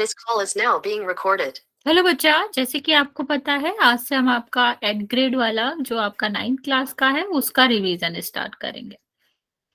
This call is now being recorded. Hello बच्चा, जैसे कि आपको पता है आज से हम आपका एड ग्रेड वाला जो आपका 9th क्लास का है उसका रिवीजन स्टार्ट करेंगे।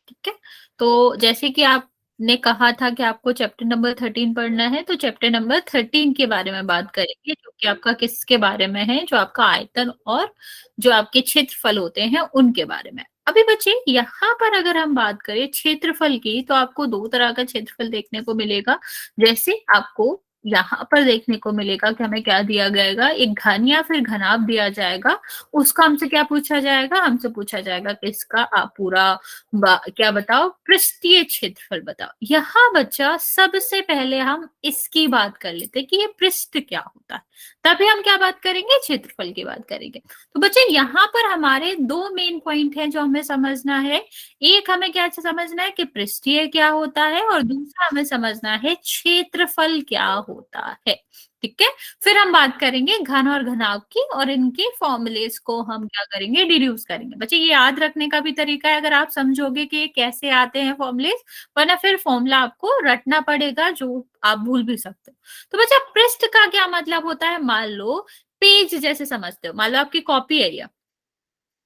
ठीक है, तो जैसे कि आपने कहा था कि आपको चैप्टर नंबर 13 पढ़ना है, तो चैप्टर नंबर 13 के बारे में बात करेंगे, जो कि आपका किसके बारे में है, जो आपका आयतन और जो आपके क्षेत्रफल होते हैं उनके बारे में। अभी बच्चे यहाँ पर अगर हम बात करें क्षेत्रफल की, तो आपको दो तरह का क्षेत्रफल देखने को मिलेगा। जैसे आपको यहाँ पर देखने को मिलेगा कि हमें क्या दिया जाएगा, एक घन या फिर घनाभ दिया जाएगा। उसका हमसे क्या पूछा जाएगा, हमसे पूछा जाएगा कि इसका आप पूरा क्या बताओ, पृष्ठीय क्षेत्रफल बताओ। यहाँ बच्चा सबसे पहले हम इसकी बात कर लेते हैं कि ये पृष्ठ क्या होता है, तभी हम क्या बात करेंगे, क्षेत्रफल की बात करेंगे। तो बच्चे यहाँ पर हमारे दो मेन पॉइंट हैं जो हमें समझना है। एक हमें क्या समझना है कि पृष्ठीय क्या होता है, और दूसरा हमें समझना है क्षेत्रफल क्या होता है। ठीक है, फिर हम बात करेंगे घन और घनाभ की, और इनके फॉर्मूलेस को हम क्या करेंगे, डिड्यूस करेंगे। बच्चे ये याद रखने का भी तरीका है, अगर आप समझोगे कि ये कैसे आते हैं फॉर्मूलेस, वरना फिर फॉर्मूला आपको रटना पड़ेगा जो आप भूल भी सकते हो। तो बच्चा पृष्ठ का क्या मतलब होता है, मान लो पेज जैसे समझते हो, मान लो आपकी कॉपी है ये।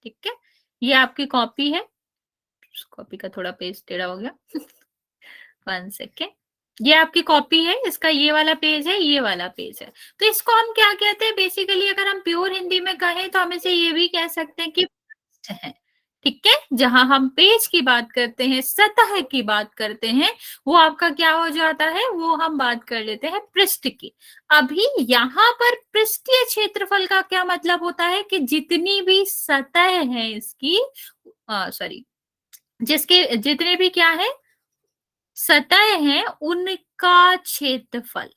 ठीक है, ये आपकी कॉपी है, कॉपी का थोड़ा पेज टेढ़ा हो गया 1 सेकेंड। ये आपकी कॉपी है, इसका ये वाला पेज है, ये वाला पेज है। तो इसको हम क्या कहते हैं, बेसिकली अगर हम प्योर हिंदी में कहें तो हम इसे ये भी कह सकते हैं कि पृष्ठ है। ठीक है, जहां हम पेज की बात करते हैं, सतह की बात करते हैं, वो आपका क्या हो जाता है, वो हम बात कर लेते हैं पृष्ठ की। अभी यहाँ पर पृष्ठीय क्षेत्रफल का क्या मतलब होता है कि जितनी भी सतह है इसकी, सॉरी, जिसके जितने भी क्या है सतह हैं उनका क्षेत्रफल।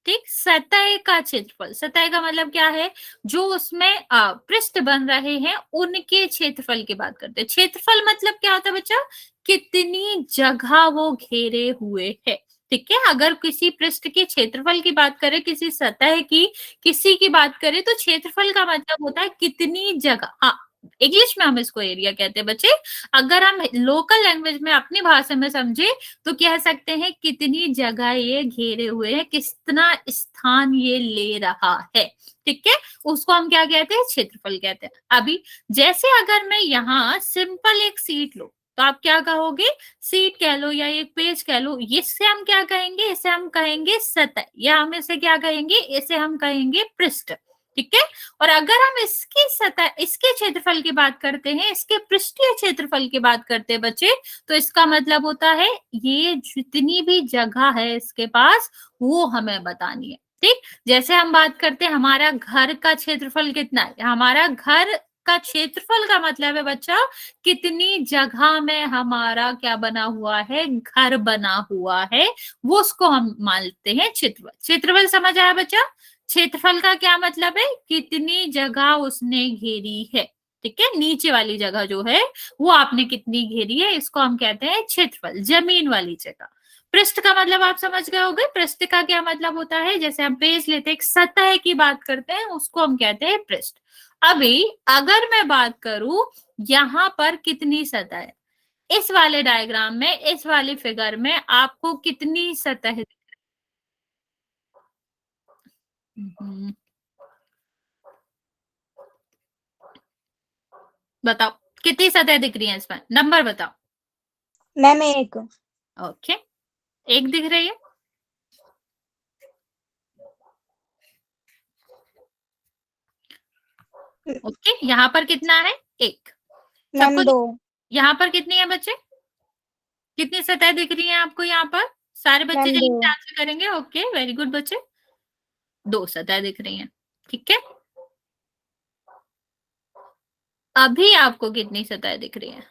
ठीक, सतह का क्षेत्रफल, सतह का मतलब क्या है, जो उसमें पृष्ठ बन रहे हैं उनके क्षेत्रफल की बात करते हैं। क्षेत्रफल मतलब क्या होता है बच्चा, कितनी जगह वो घेरे हुए है। ठीक है, अगर किसी पृष्ठ के क्षेत्रफल की बात करें, किसी सतह की, किसी की बात करें, तो क्षेत्रफल का मतलब होता है कितनी जगह। हाँ, इंग्लिश में हम इसको एरिया कहते हैं बच्चे। अगर हम लोकल लैंग्वेज में अपनी भाषा में समझे तो कह सकते हैं कितनी जगह ये घेरे हुए है, कितना स्थान ये ले रहा है। ठीक है, उसको हम क्या कहते हैं, क्षेत्रफल कहते हैं। अभी जैसे अगर मैं यहाँ सिंपल एक सीट लो, तो आप क्या कहोगे, सीट कह लो या एक पेज कह लो, इससे हम क्या कहेंगे, इसे हम कहेंगे सतह, या हम इसे क्या कहेंगे, इसे हम कहेंगे पृष्ठ। ठीक है, और अगर हम इसकी सतह, इसके क्षेत्रफल की बात करते हैं, इसके पृष्ठीय क्षेत्रफल की बात करते हैं बच्चे, तो इसका मतलब होता है ये जितनी भी जगह है इसके पास वो हमें बतानी है। ठीक, जैसे हम बात करते हैं हमारा घर का क्षेत्रफल कितना है, हमारा घर का क्षेत्रफल का मतलब है बच्चा कितनी जगह में हमारा क्या बना हुआ है, घर बना हुआ है, वो उसको हम मानते हैं क्षेत्रफल। क्षेत्रफल समझ आया बच्चा, क्षेत्रफल का क्या मतलब है, कितनी जगह उसने घेरी है। ठीक है, नीचे वाली जगह जो है वो आपने कितनी घेरी है, इसको हम कहते हैं क्षेत्रफल, जमीन वाली जगह। पृष्ठ का मतलब आप समझ गए होंगे, पृष्ठ का क्या मतलब होता है, जैसे हम पेज लेते हैं, एक सतह की बात करते हैं, उसको हम कहते हैं पृष्ठ। अभी अगर मैं बात करूं यहाँ पर कितनी सतह है, इस वाले डायग्राम में, इस वाली फिगर में आपको कितनी सतह बताओ, कितनी सतह दिख रही है इसमें, नंबर बताओ। मैम एक। ओके, एक दिख रही है। ओके, यहाँ पर कितना है, एक। मैम सबको 2। यहाँ पर कितनी है बच्चे, कितनी सतह दिख रही है आपको यहाँ पर, सारे बच्चे मैम 2। जल्दी से आंसर करेंगे। ओके, वेरी गुड बच्चे, 2 सतह दिख रही हैं। ठीक है, अभी आपको कितनी सतह दिख रही है,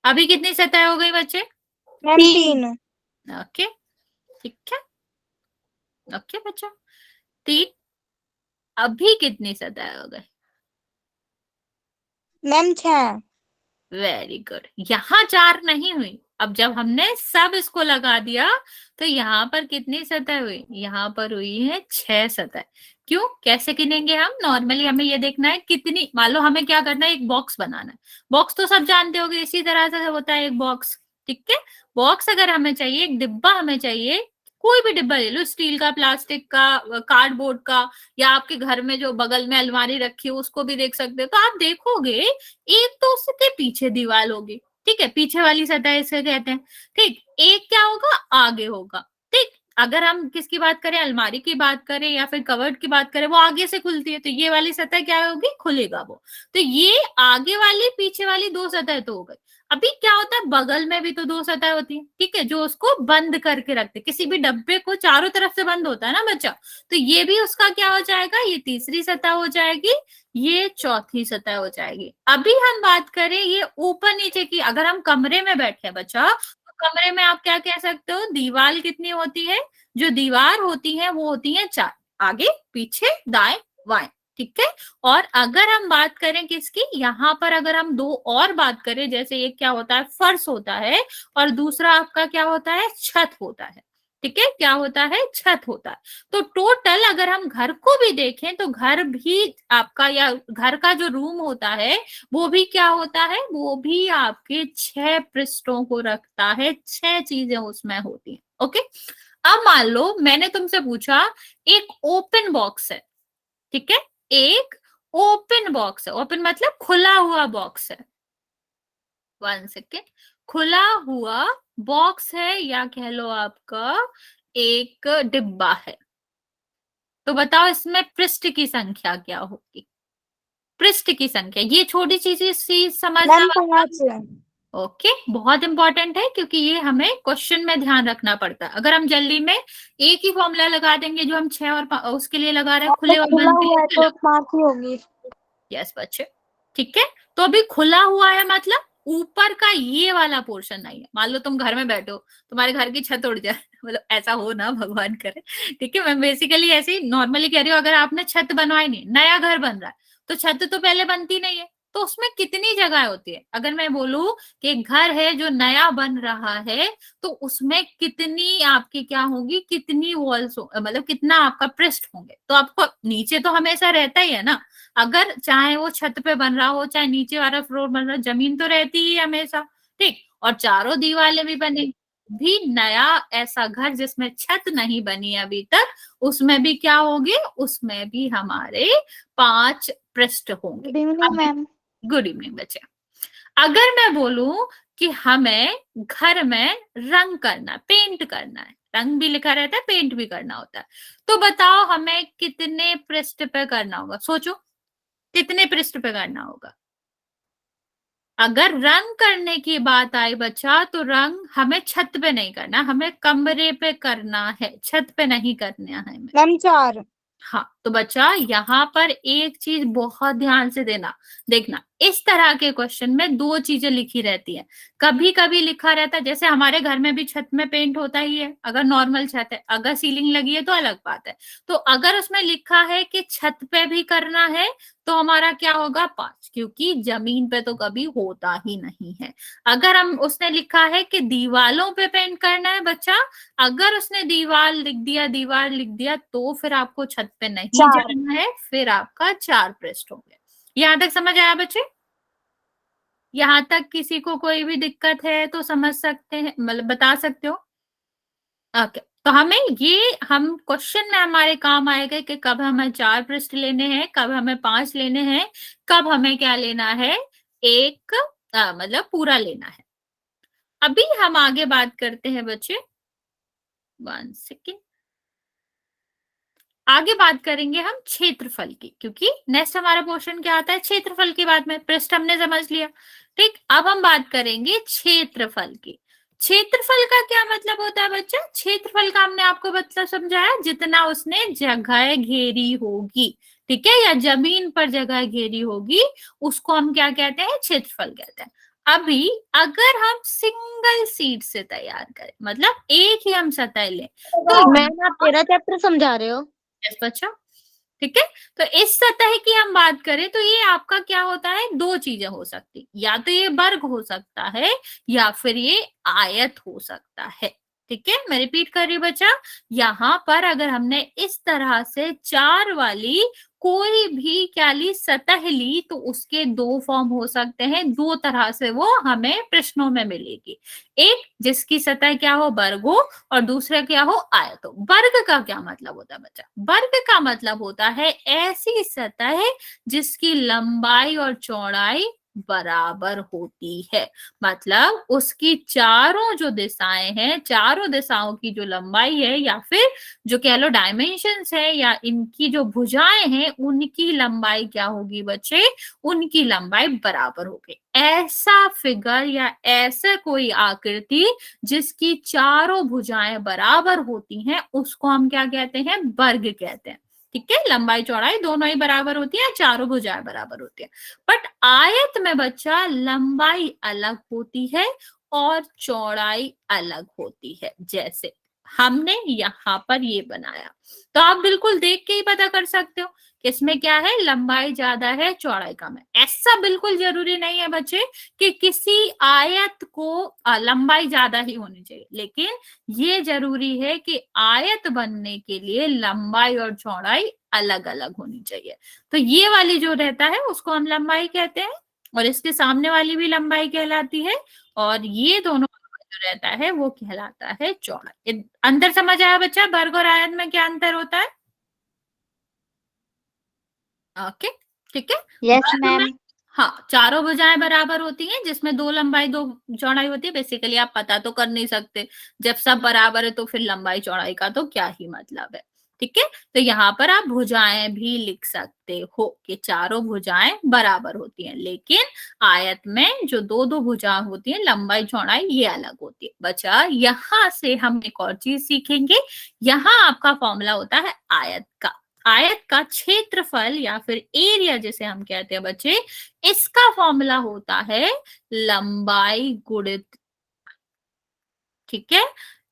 अभी कितनी सतह हो गई बच्चे, मैम 3। ओके, ठीक है, ओके बच्चा, 3। अभी कितनी सतह हो गई, मैम 6। वेरी गुड, यहाँ 4 नहीं हुई। अब जब हमने सब इसको लगा दिया तो यहाँ पर कितनी सतह हुई, यहाँ पर हुई है 6 सतह। क्यों, कैसे गिनेंगे हम, नॉर्मली हमें ये देखना है कितनी, मान लो हमें क्या करना है, एक बॉक्स बनाना है। बॉक्स तो सब जानते होंगे, इसी तरह से होता है एक बॉक्स। ठीक है, बॉक्स अगर हमें चाहिए, एक डिब्बा हमें चाहिए, कोई भी डिब्बा ले लो, स्टील का, प्लास्टिक का, कार्डबोर्ड का, या आपके घर में जो बगल में अलमारी रखी है उसको भी देख सकते हो। तो आप देखोगे एक तो उसके पीछे दीवार होगी, ठीक है, पीछे वाली सतह इसे कहते हैं, ठीक। एक क्या होगा, आगे होगा, ठीक। अगर हम किसकी बात करें, अलमारी की बात करें या फिर कवर्ड की बात करें, वो आगे से खुलती है, तो ये वाली सतह क्या होगी, खुलेगा वो। तो ये आगे वाली पीछे वाली दो सतह तो हो गई। अभी क्या होता है, बगल में भी तो दो सतह होती है, ठीक है, जो उसको बंद करके रखते, किसी भी डब्बे को चारों तरफ से बंद होता है ना बच्चा, तो ये भी उसका क्या हो जाएगा, ये तीसरी सतह हो जाएगी, ये चौथी सतह हो जाएगी। अभी हम बात करें ये ऊपर नीचे की, अगर हम कमरे में बैठे बच्चा, तो कमरे में आप क्या कह सकते हो, दीवार कितनी होती है, जो दीवार होती है वो होती है चार, आगे पीछे दाएं बाएं, ठीक है। और अगर हम बात करें किसकी, यहाँ पर अगर हम दो और बात करें, जैसे एक क्या होता है, फर्श होता है, और दूसरा आपका क्या होता है, छत होता है, ठीक है, क्या होता है, छत होता है। तो टोटल अगर हम घर को भी देखें तो घर भी आपका, या घर का जो रूम होता है वो भी क्या होता है, वो भी आपके 6 पृष्ठों को रखता है, 6 चीजें उसमें होती हैं, ओके। अब मान लो मैंने तुमसे पूछा एक ओपन बॉक्स है, ठीक है, एक ओपन बॉक्स है, ओपन मतलब खुला हुआ बॉक्स है, 1 सेकेंड, खुला हुआ बॉक्स है, या कह लो आपका एक डिब्बा है। तो बताओ इसमें पृष्ठ की संख्या क्या होगी, पृष्ठ की संख्या, ये छोटी चीज समझना मैम मतलब, 5। ओके, बहुत इंपॉर्टेंट है, क्योंकि ये हमें क्वेश्चन में ध्यान रखना पड़ता है। अगर हम जल्दी में एक ही फॉर्मूला लगा देंगे जो हम 6 और उसके लिए लगा रहे हैं, खुले और खुला बंद के हुआ है लिए, तो 5 ही होगी। यस बच्चे, ठीक है। तो अभी खुला हुआ है मतलब ऊपर का ये वाला पोर्शन नहीं है। मान लो तुम घर में बैठो, तुम्हारे घर की छत उड़ जाए मतलब ऐसा हो ना, भगवान करे, ठीक है, मैं बेसिकली ऐसे ही नॉर्मली कह रही हूँ। अगर आपने छत बनवाई नहीं, नया घर बन रहा है, तो छत तो पहले बनती नहीं है, तो उसमें कितनी जगह होती है। अगर मैं बोलूं कि एक घर है जो नया बन रहा है, तो उसमें कितनी आपकी क्या होगी, कितनी वॉल्स, मतलब कितना आपका पृष्ठ होंगे। तो आपको नीचे तो हमेशा रहता ही है ना, अगर चाहे वो छत पे बन रहा हो चाहे नीचे वाला फ्लोर बन रहा हो, जमीन तो रहती ही है हमेशा, ठीक। और चारों दीवारें भी बने, भी नया ऐसा घर जिसमें छत नहीं बनी अभी तक, उसमें भी क्या होगी, उसमें भी हमारे 5 पृष्ठ होंगे। Good evening ma'am. Good evening बच्चे। अगर मैं बोलूं कि हमें घर में रंग करना, पेंट करना है, रंग भी लिखा रहता है, पेंट भी करना होता है, तो बताओ हमें कितने पृष्ठ पे करना होगा, सोचो कितने पृष्ठ पे करना होगा। अगर रंग करने की बात आई बच्चा, तो रंग हमें छत पे नहीं करना, हमें कमरे पे करना है, छत पे नहीं करना है हमें। मैम 4। हाँ, तो बच्चा यहाँ पर एक चीज बहुत ध्यान से देना, देखना इस तरह के क्वेश्चन में दो चीजें लिखी रहती है। कभी कभी लिखा रहता है, जैसे हमारे घर में भी छत में पेंट होता ही है, अगर नॉर्मल छत है, अगर सीलिंग लगी है तो अलग बात है। तो अगर उसमें लिखा है कि छत पे भी करना है, तो हमारा क्या होगा, 5, क्योंकि जमीन पे तो कभी होता ही नहीं है। अगर हम उसने लिखा है कि दीवालों पे पेंट करना है बच्चा, अगर उसने दीवार लिख दिया, दीवार लिख दिया, तो फिर आपको छत पे नहीं 4। जाना है, फिर आपका 4 पृष्ठ होंगे। यहां तक समझ आया बच्चे? यहां तक किसी को कोई भी दिक्कत है तो समझ सकते हैं, मतलब बता सकते हो। ओके, तो हमें ये, हम क्वेश्चन में हमारे काम आएगा कि कब हमें 4 पृष्ठ लेने हैं, कब हमें 5 लेने हैं, कब हमें क्या लेना है, एक मतलब पूरा लेना है। अभी हम आगे बात करते हैं बच्चे, 1 सेकेंड, आगे बात करेंगे हम क्षेत्रफल की, क्योंकि नेक्स्ट हमारा क्वेश्चन क्या आता है, क्षेत्रफल की बात में, पृष्ठ हमने समझ लिया, ठीक। अब हम बात करेंगे क्षेत्रफल की। क्षेत्रफल का क्या मतलब होता है बच्चा, क्षेत्रफल का हमने आपको मतलब समझाया, जितना उसने जगह घेरी होगी, ठीक है, या जमीन पर जगह घेरी होगी, उसको हम क्या कहते हैं, क्षेत्रफल कहते हैं। अभी अगर हम सिंगल सीट से तैयार करें, मतलब एक ही हम सतह लें, तो मैम आप 13 चैप्टर समझा रहे हो? यस बच्चा, ठीक है। तो इस सतह की हम बात करें तो ये आपका क्या होता है, दो चीजें हो सकती, या तो ये वर्ग हो सकता है, या फिर ये आयत हो सकता है, ठीक है, मैं रिपीट कर रही हूँ बच्चा, यहाँ पर अगर हमने इस तरह से 4 वाली कोई भी क्या ली, सतह ली, तो उसके 2 फॉर्म हो सकते हैं, 2 तरह से वो हमें प्रश्नों में मिलेगी। एक जिसकी सतह क्या हो, वर्ग हो, और दूसरा क्या हो, आयत हो। वर्ग का क्या मतलब होता है बच्चा? वर्ग का मतलब होता है ऐसी सतह जिसकी लंबाई और चौड़ाई बराबर होती है। मतलब उसकी चारों जो दिशाएं हैं, चारों दिशाओं की जो लंबाई है, या फिर जो कह लो डायमेंशंस है, या इनकी जो भुजाएं हैं, उनकी लंबाई क्या होगी बच्चे, उनकी लंबाई बराबर होगी। ऐसा फिगर या ऐसा कोई आकृति जिसकी चारों भुजाएं बराबर होती हैं, उसको हम क्या कहते हैं, वर्ग कहते हैं। ठीक है, लंबाई चौड़ाई दोनों ही बराबर होती है, चारों भुजाएं बराबर होती है। बट आयत में बच्चा लंबाई अलग होती है और चौड़ाई अलग होती है। जैसे हमने यहाँ पर ये बनाया, तो आप बिल्कुल देख के ही पता कर सकते हो कि इसमें क्या है, लंबाई ज्यादा है, चौड़ाई कम है। ऐसा बिल्कुल जरूरी नहीं है बच्चे कि किसी आयत को लंबाई ज्यादा ही होनी चाहिए, लेकिन ये जरूरी है कि आयत बनने के लिए लंबाई और चौड़ाई अलग अलग होनी चाहिए। तो ये वाली जो रहता है उसको हम लंबाई कहते हैं, और इसके सामने वाली भी लंबाई कहलाती है, और ये दोनों जो रहता है वो कहलाता है चौड़ाई। अंतर समझ आया बच्चा, वर्ग और आयत में क्या अंतर होता है? ओके, ठीक है। यस वर्ग में मैम। हाँ, चारों भुजाएं बराबर होती हैं, जिसमें 2 लंबाई 2 चौड़ाई होती है। बेसिकली आप पता तो कर नहीं सकते, जब सब बराबर है तो फिर लंबाई चौड़ाई का तो क्या ही मतलब है। ठीक है, तो यहाँ पर आप भुजाएं भी लिख सकते हो कि चारों भुजाएं बराबर होती हैं, लेकिन आयत में जो 2 भुजा होती है, लंबाई चौड़ाई ये अलग होती है। बच्चा यहाँ से हम एक और चीज सीखेंगे। यहाँ आपका फॉर्मूला होता है आयत का। आयत का क्षेत्रफल या फिर एरिया जिसे हम कहते हैं बच्चे, इसका फॉर्मूला होता है लंबाई गुणित, ठीक है।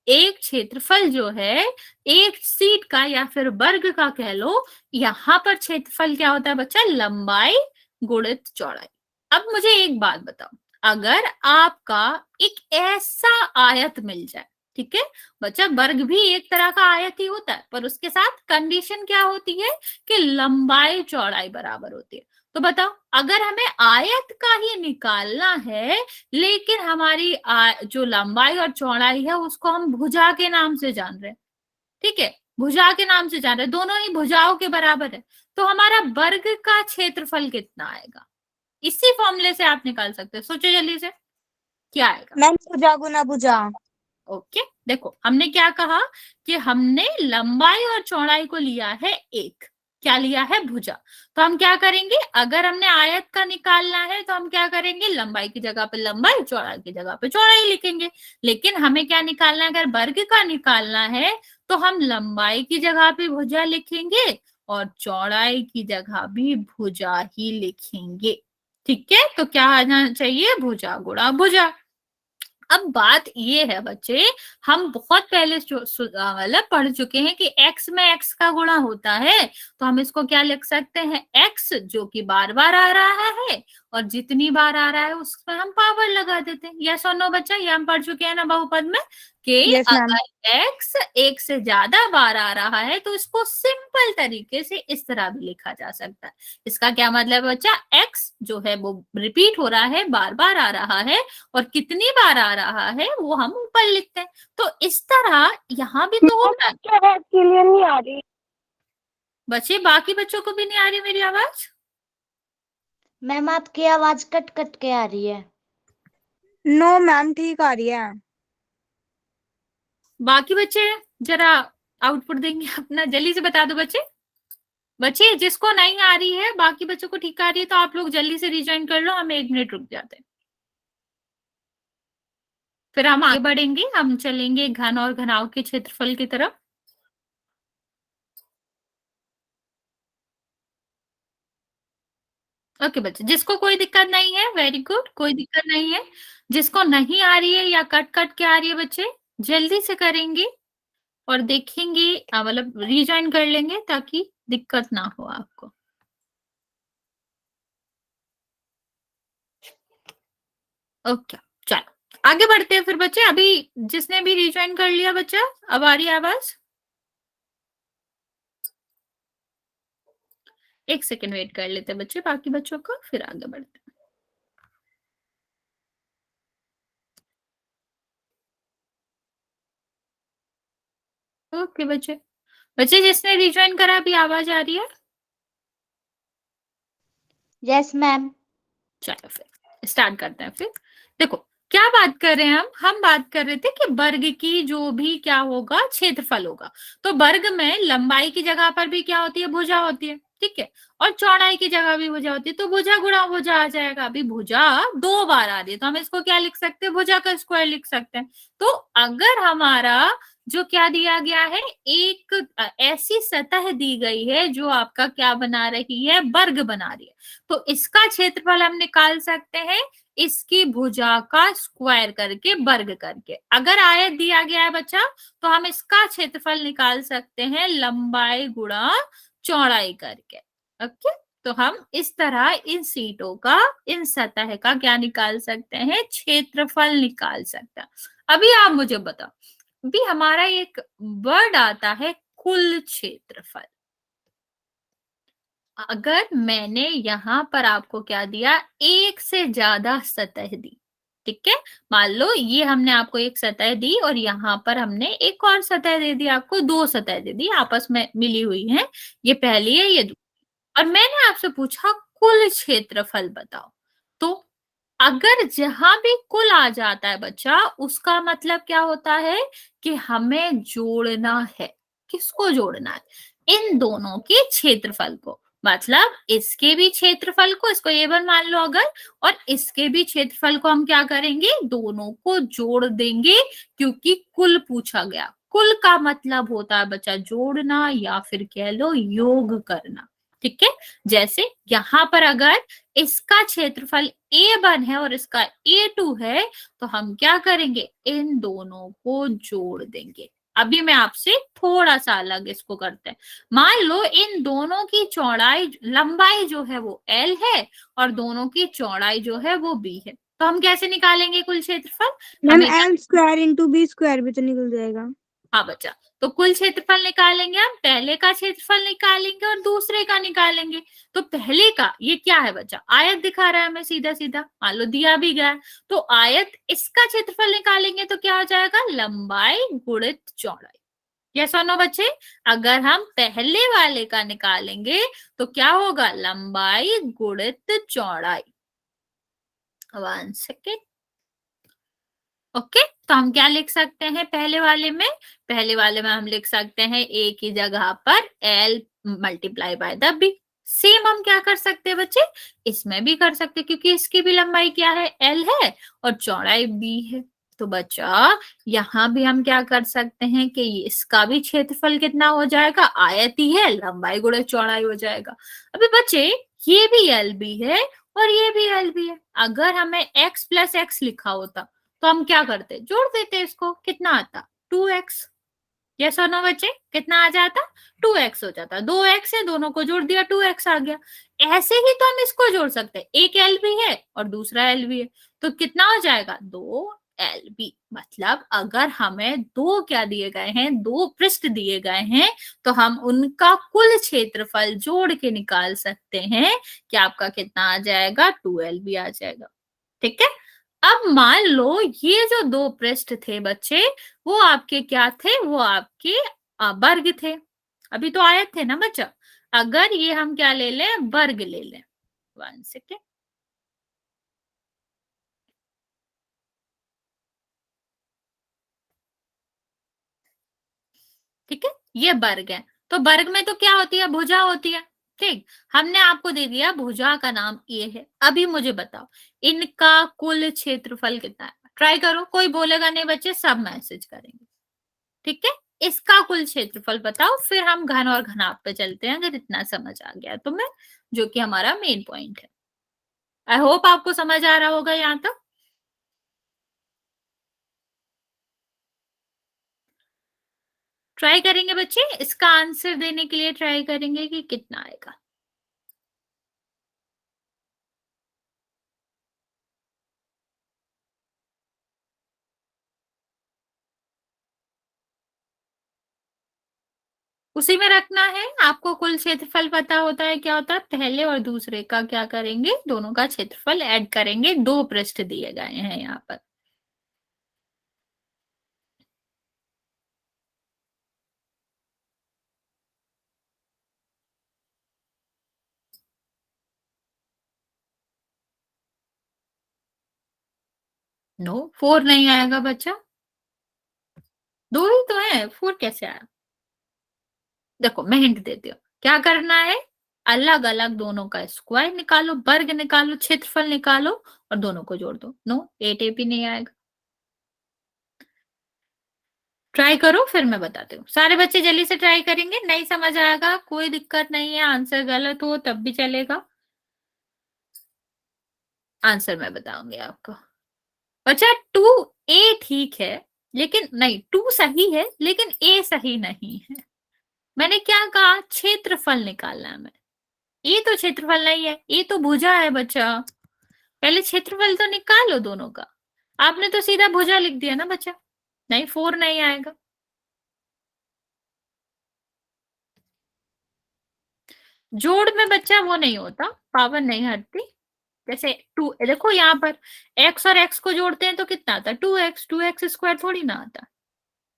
एक क्षेत्रफल जो है, एक सीट का या फिर वर्ग का कह लो, यहां पर क्षेत्रफल क्या होता है बच्चा, लंबाई गुणित चौड़ाई। अब मुझे एक बात बताओ, अगर आपका एक ऐसा आयत मिल जाए, ठीक है बच्चा, वर्ग भी एक तरह का आयत ही होता है, पर उसके साथ कंडीशन क्या होती है कि लंबाई चौड़ाई बराबर होती है। तो बताओ, अगर हमें आयत का ही निकालना है, लेकिन हमारी जो लंबाई और चौड़ाई है उसको हम भुजा के नाम से जान रहे हैं, ठीक है, भुजा के नाम से जान रहे हैं, दोनों ही भुजाओं के बराबर है, तो हमारा वर्ग का क्षेत्रफल कितना आएगा? इसी फॉर्मूले से आप निकाल सकते हो, सोचो जल्दी से, क्या आएगा? मैम भुजा गुना भुजा। ओके, देखो हमने क्या कहा कि हमने लंबाई और चौड़ाई को लिया है एक, क्या लिया है, भुजा। तो हम क्या करेंगे, अगर हमने आयत का निकालना है तो हम क्या करेंगे, लंबाई की जगह पे लंबाई, चौड़ाई की जगह पे चौड़ाई लिखेंगे। लेकिन हमें क्या निकालना है, अगर वर्ग का निकालना है तो हम लंबाई की जगह पे भुजा लिखेंगे और चौड़ाई की जगह भी भुजा ही लिखेंगे। ठीक है, तो क्या आना चाहिए, भुजा गुणा भुजा। अब बात ये है बच्चे, हम बहुत पहले मतलब पढ़ चुके हैं कि x में x का गुणा होता है, तो हम इसको क्या लिख सकते हैं, x जो कि बार बार आ रहा है, और जितनी बार आ रहा है उसमें हम पावर लगा देते हैं। यस और नो बच्चा, ये हम पढ़ चुके हैं ना बहुपद में, कि यस मैम। अगर x एक से ज्यादा बार आ रहा है तो इसको सिंपल तरीके से इस तरह भी लिखा जा सकता है। इसका क्या मतलब है बच्चा, x जो है वो रिपीट हो रहा है, बार बार आ रहा है, और कितनी बार आ रहा है वो हम ऊपर लिखते हैं। तो इस तरह यहाँ भी तो होता है। क्लियर नहीं आ रही बच्चे, बाकी बच्चों को भी नहीं आ रही मेरी आवाज? मैम, आपकी आवाज कट कट के आ रही है। नो मैम, ठीक आ रही है। बाकी बच्चे जरा आउटपुट देंगे अपना, जल्दी से बता दो बच्चे। बच्चे जिसको नहीं आ रही है, बाकी बच्चों को ठीक आ रही है, तो आप लोग जल्दी से रिज्वाइन कर लो, हम 1 मिनट रुक जाते हैं, फिर हम आगे बढ़ेंगे, हम चलेंगे घन और घनाव के क्षेत्रफल की तरफ। ओके बच्चे, जिसको कोई दिक्कत नहीं है, वेरी गुड, कोई दिक्कत नहीं है। जिसको नहीं आ रही है या कट कट के आ रही है बच्चे, जल्दी से करेंगे और देखेंगे, मतलब रिज्वाइन कर लेंगे ताकि दिक्कत ना हो आपको। ओके, चलो आगे बढ़ते हैं फिर बच्चे। अभी जिसने भी रिज्वाइन कर लिया बच्चा, अब आ रही है आवाज? एक सेकेंड वेट कर लेते हैं बच्चे बाकी बच्चों का, फिर आगे बढ़ते हैं। ओके बच्चे, बच्चे जिसने रिज्वाइन करा अभी आवाज आ रही है? Yes ma'am. चलो फिर स्टार्ट करते हैं फिर। देखो क्या बात कर रहे हैं हम बात कर रहे थे कि वर्ग की जो भी क्या होगा क्षेत्रफल होगा। तो वर्ग में लंबाई की जगह पर भी क्या होती है, भुजा होती है, ठीक है, और चौड़ाई की जगह भी भुजा होती है, तो भुजा गुणा भुजा आ जाएगा। अभी भुजा 2 बार आ रही है तो हम इसको क्या लिख सकते हैं, भुजा का स्क्वायर लिख सकते हैं। तो अगर हमारा जो क्या दिया गया है, एक ऐसी सतह दी गई है जो आपका क्या बना रही है, वर्ग बना रही है, तो इसका क्षेत्रफल हम निकाल सकते हैं इसकी भुजा का स्क्वायर करके, वर्ग करके। अगर आयत दिया गया है बच्चा तो हम इसका क्षेत्रफल निकाल सकते हैं लंबाई गुणा चौड़ाई करके। ओके, तो हम इस तरह इन सीटों का, इन सतह का क्या निकाल सकते हैं, क्षेत्रफल निकाल सकते हैं। अभी आप मुझे बताओ, अभी हमारा एक वर्ड आता है कुल क्षेत्रफल। अगर मैंने यहां पर आपको क्या दिया, एक से ज्यादा सतह दी, ठीक है, मान लो ये हमने आपको एक सतह दी और यहाँ पर हमने एक और सतह दे दी, आपको 2 सतह दे दी, आपस में मिली हुई है, ये पहली है ये दूसरी, और मैंने आपसे पूछा कुल क्षेत्रफल बताओ। तो अगर जहां भी कुल आ जाता है बच्चा, उसका मतलब क्या होता है कि हमें जोड़ना है। किसको जोड़ना है, इन दोनों के क्षेत्रफल को, मतलब इसके भी क्षेत्रफल को, इसको A1 मान लो अगर, और इसके भी क्षेत्रफल को हम क्या करेंगे, दोनों को जोड़ देंगे, क्योंकि कुल पूछा गया। कुल का मतलब होता है बच्चा जोड़ना, या फिर कह लो योग करना, ठीक है। जैसे यहां पर अगर इसका क्षेत्रफल A1 है और इसका A2 है, तो हम क्या करेंगे, इन दोनों को जोड़ देंगे। अभी मैं आपसे थोड़ा सा अलग इसको करते हैं। मान लो इन दोनों की चौड़ाई, लंबाई जो है वो L है और दोनों की चौड़ाई जो है वो B है, तो हम कैसे निकालेंगे कुल क्षेत्रफल, मैम हमें L square into B square भी तो निकल जाएगा। हाँ बच्चा, तो कुल क्षेत्रफल निकालेंगे हम, पहले का क्षेत्रफल निकालेंगे और दूसरे का निकालेंगे। तो पहले का ये क्या है बच्चा, आयत दिखा रहा है हमें सीधा सीधा, मान लो दिया भी गया है, तो आयत, इसका क्षेत्रफल निकालेंगे तो क्या हो जाएगा, लंबाई गुणित चौड़ाई। ये सुनो बच्चे, अगर हम पहले वाले का निकालेंगे तो क्या होगा, लंबाई गुणित चौड़ाई। 1 सेकेंड। ओके, तो हम क्या लिख सकते हैं पहले वाले में, पहले वाले में हम लिख सकते हैं ए की जगह पर L multiply by the B. Same हम क्या कर सकते हैं बच्चे, इसमें भी कर सकते हैं, क्योंकि इसकी भी लंबाई क्या है, एल है, और चौड़ाई बी है। तो बच्चा यहां भी हम क्या कर सकते हैं कि इसका भी क्षेत्रफल कितना हो जाएगा, आयत ही है, लंबाई गुणे चौड़ाई हो जाएगा। अभी बच्चे ये भी एल बी है और ये भी एल बी है, अगर हमें एक्स प्लस एक्स लिखा होता तो हम क्या करते, जोड़ देते इसको, कितना आता, 2x। यस और नो बच्चे, कितना आ जाता, 2x हो जाता, 2x है, दोनों को जोड़ दिया 2x आ गया। ऐसे ही तो हम इसको जोड़ सकते हैं, एक एल भी है और दूसरा एल भी है, तो कितना हो जाएगा, 2LB। मतलब अगर हमें दो क्या दिए गए हैं, दो पृष्ठ दिए गए हैं, तो हम उनका कुल क्षेत्रफल जोड़ के निकाल सकते हैं कि आपका कितना आ जाएगा, 2LB आ जाएगा, ठीक है। अब मान लो ये जो दो पृष्ठ थे बच्चे, वो आपके क्या थे, वो आपके वर्ग थे। अभी तो आयत थे ना बच्चा, अगर ये हम क्या ले लें, वर्ग ले लें। 1 सेकेंड। ठीक है, ये वर्ग है, तो वर्ग में तो क्या होती है, भुजा होती है, ठीक। हमने आपको दे दिया भुजा का नाम ये है। अभी मुझे बताओ इनका कुल क्षेत्रफल कितना है, ट्राई करो, कोई बोलेगा नहीं बच्चे, सब मैसेज करेंगे, ठीक है। इसका कुल क्षेत्रफल बताओ, फिर हम घन और घनाभ पे चलते हैं, अगर इतना समझ आ गया तुम्हें, जो कि हमारा मेन पॉइंट है। आई होप आपको समझ आ रहा होगा यहाँ तक। ट्राई करेंगे बच्चे, इसका आंसर देने के लिए ट्राई करेंगे कि कितना आएगा। उसी में रखना है। आपको कुल क्षेत्रफल पता होता है क्या होता है, पहले और दूसरे का क्या करेंगे, दोनों का क्षेत्रफल ऐड करेंगे। 2 पृष्ठ दिए गए हैं यहाँ पर। नो, 4 नहीं आएगा बच्चा, 2 ही तो है, 4 कैसे आया। देखो मैं हिंट देती हूँ, क्या करना है, अलग अलग दोनों का स्क्वायर निकालो, वर्ग निकालो, क्षेत्रफल निकालो और दोनों को जोड़ दो। नो, 8 AP नहीं आएगा। ट्राई करो, फिर मैं बताती हूँ। सारे बच्चे जल्दी से ट्राई करेंगे, नहीं समझ आएगा कोई दिक्कत नहीं है, आंसर गलत हो तब भी चलेगा, आंसर मैं बताऊंगी आपको। बच्चा 2A ठीक है, लेकिन नहीं, 2 सही है लेकिन A सही नहीं है। मैंने क्या कहा, क्षेत्रफल निकालना है हमें, ए तो क्षेत्रफल नहीं है, ए तो भुजा है बच्चा। पहले क्षेत्रफल तो निकालो दोनों का। आपने तो सीधा भुजा लिख दिया ना बच्चा, नहीं 4 नहीं आएगा। जोड़ में बच्चा वो नहीं होता, पावर नहीं हटती। जैसे 2 देखो यहाँ पर, x और x को जोड़ते हैं तो कितना आता है, 2x, 2x स्क्वायर थोड़ी ना आता।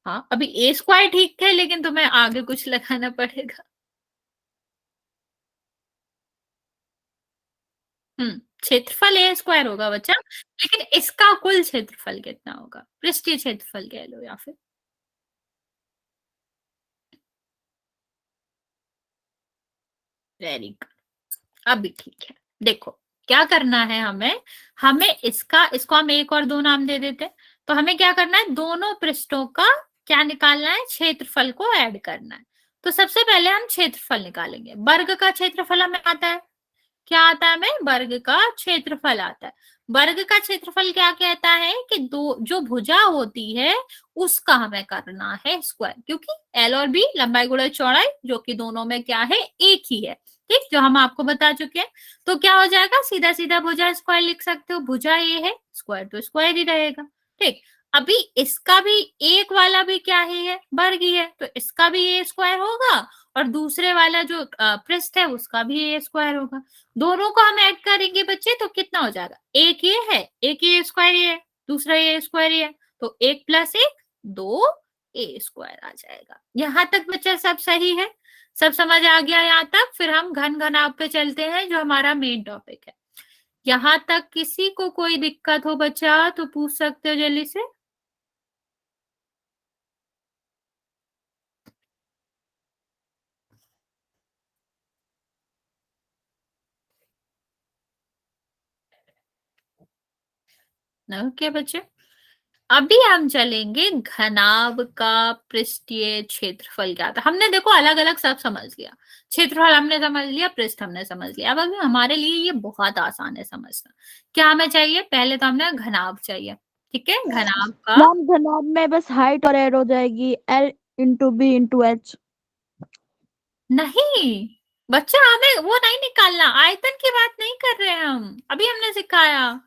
हाँ, अभी ए स्क्वायर ठीक है, लेकिन तुम्हें आगे कुछ लगाना पड़ेगा। क्षेत्रफल ए स्क्वायर होगा बच्चा, लेकिन इसका कुल क्षेत्रफल कितना होगा, पृष्ठीय क्षेत्रफल कह लो या फिर। वेरी गुड, अभी ठीक है। देखो क्या करना है हमें, हमें इसको हम 1 और 2 नाम दे देते हैं। तो हमें क्या करना है, दोनों पृष्ठों का क्या निकालना है, क्षेत्रफल को ऐड करना है। तो सबसे पहले हम क्षेत्रफल निकालेंगे। वर्ग का क्षेत्रफल हमें आता है, क्या आता है हमें, वर्ग का क्षेत्रफल आता है। वर्ग का क्षेत्रफल क्या कहता है कि दो जो भुजा होती है उसका हमें करना है स्क्वायर, क्योंकि एल और बी लंबाई गुणा चौड़ाई, जो कि दोनों में क्या है, एक ही है। ठीक, जो हम आपको बता चुके हैं। तो क्या हो जाएगा, सीधा सीधा भुजा स्क्वायर लिख सकते हो, भुजा ये है, स्क्वायर तो स्क्वायर ही रहेगा। ठीक, अभी इसका भी एक वाला भी क्या ही है, वर्ग ही है, तो इसका भी ए स्क्वायर होगा और दूसरे वाला जो पृष्ठ है उसका भी ए स्क्वायर होगा। दोनों को हम ऐड करेंगे बच्चे तो कितना हो जाएगा, एक ये है, एक ये स्क्वायर ये है, दूसरा ये स्क्वायर ये है, तो 1 + 1 2 ए स्क्वायर आ जाएगा। यहां तक बच्चा सब सही है, सब समझ आ गया यहाँ तक। फिर हम घन घनाभ पे चलते हैं, जो हमारा मेन टॉपिक है। यहाँ तक किसी को कोई दिक्कत हो बच्चा तो पूछ सकते हो जल्दी से। ओके बच्चे, अभी हम चलेंगे घनाभ का पृष्ठीय क्षेत्रफल क्या था। हमने देखो अलग अलग सब समझ लिया, क्षेत्रफल हमने समझ लिया, पृष्ठ हमने समझ लिया। अब अभी हमारे लिए ये बहुत आसान है समझना। क्या हमें चाहिए, पहले तो हमें घनाभ चाहिए। ठीक है, घनाभ का, मैम घनाभ में बस हाइट और ऐड हो जाएगी, L × B × H। नहीं बच्चा, हमें वो नहीं निकालना, आयतन की बात नहीं कर रहे हैं हम, अभी हमने सिखाया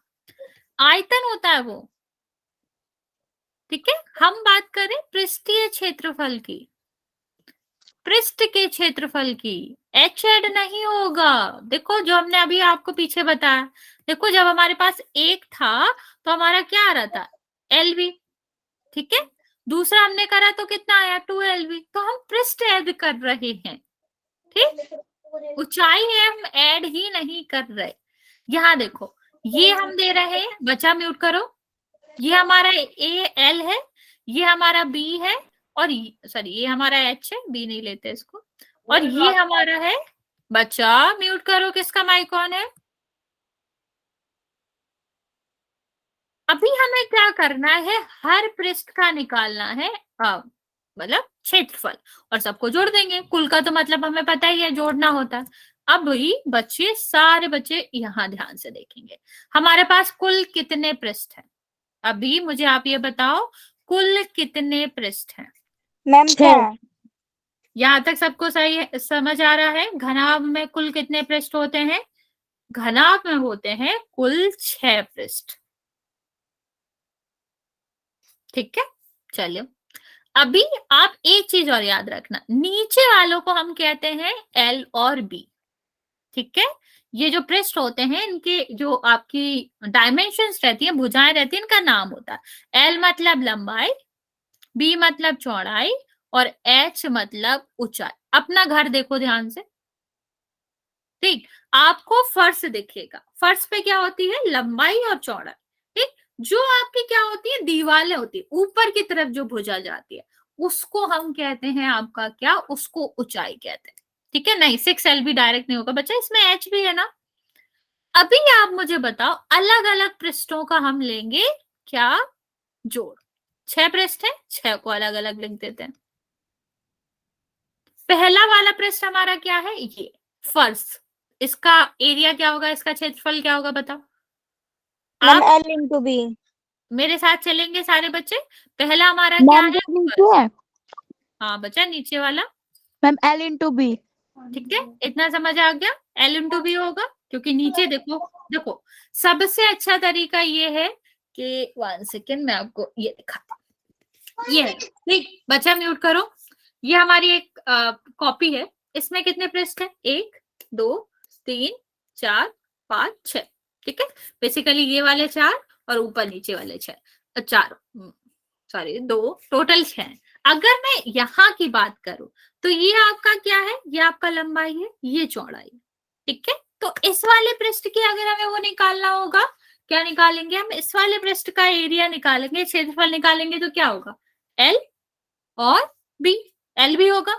आयतन होता है वो। ठीक है, हम बात करें पृष्ठीय क्षेत्रफल की, पृष्ठ के क्षेत्रफल की। एच ऐड नहीं होगा। देखो जो हमने अभी आपको पीछे बताया, देखो जब हमारे पास एक था तो हमारा क्या आ रहा था, LB। ठीक है, दूसरा हमने करा तो कितना आया, 2LB। तो हम पृष्ठ ऐड कर रहे हैं। ठीक, ऊंचाई है हम ऐड ही नहीं कर रहे। यहाँ देखो, ये हम दे रहे हैं, बच्चा म्यूट करो, ये हमारा L है, ये हमारा B है, और सॉरी ये हमारा H है, B नहीं लेते इसको, और ये हमारा है, बच्चा म्यूट करो, किसका माइक ऑन है। अभी हमें क्या करना है, हर पृष्ठ का निकालना है मतलब क्षेत्रफल, और सबको जोड़ देंगे। कुल का तो मतलब हमें पता ही है, जोड़ना होता है। अब ही बच्चे, सारे बच्चे यहाँ ध्यान से देखेंगे, हमारे पास कुल कितने पृष्ठ हैं। अभी मुझे आप ये बताओ, कुल कितने पृष्ठ हैं। मैम 6। यहाँ तक सबको सही है, समझ आ रहा है। घनाभ में कुल कितने पृष्ठ होते हैं, घनाभ में होते हैं कुल 6 पृष्ठ। ठीक है, चलिए अभी आप एक चीज और याद रखना, नीचे वालों को हम कहते हैं एल और बी, ठीक है। ये जो पृष्ठ होते हैं इनके जो आपकी डायमेंशंस रहती है, भुजाएं रहती है, इनका नाम होता है। एल मतलब लंबाई, बी मतलब चौड़ाई, और एच मतलब ऊंचाई। अपना घर देखो ध्यान से, ठीक। आपको फर्श दिखेगा, फर्श पे क्या होती है, लंबाई और चौड़ाई, ठीक। जो आपकी क्या होती है, दीवारें होती है, ऊपर की तरफ जो भुजा जाती है, उसको हम कहते हैं आपका क्या, उसको ऊंचाई कहते हैं, ठीक है। नहीं 6L भी डायरेक्ट नहीं होगा बच्चा, इसमें एच भी है ना। अभी आप मुझे बताओ, अलग अलग पृष्ठों का हम लेंगे क्या, जोड़। 6 पृष्ठ है, 6 को अलग अलग लिख देते हैं। पहला वाला पृष्ठ हमारा क्या है, ये फर्श। इसका एरिया क्या होगा, इसका क्षेत्रफल क्या होगा बताओ मैम आप। L into B. मेरे साथ चलेंगे सारे बच्चे। पहला हमारा क्या मैम है, जो नीचे फर्श। है हाँ बच्चा, नीचे वाला, मैम L इंटू बी। ठीक है। इतना समझ आ गया, एल इंटू बी होगा, क्योंकि नीचे देखो, देखो सबसे अच्छा तरीका ये है कि 1 सेकेंड मैं आपको ये दिखाती हूँ। ये है, ठीक। बच्चा म्यूट करो। ये हमारी एक कॉपी है, इसमें कितने पृष्ठ है, 1 2 3 4 5 6, ठीक है। बेसिकली ये वाले 4 और ऊपर नीचे वाले 6, 4 सॉरी 2, टोटल 6। अगर मैं यहाँ की बात करूं तो ये आपका क्या है, ये आपका लंबाई है, ये चौड़ाई है, ठीक है। तो इस वाले पृष्ठ की अगर हमें वो निकालना होगा, क्या निकालेंगे हम, इस वाले पृष्ठ का एरिया निकालेंगे, क्षेत्रफल निकालेंगे, तो क्या होगा, एल और बी। एल भी होगा।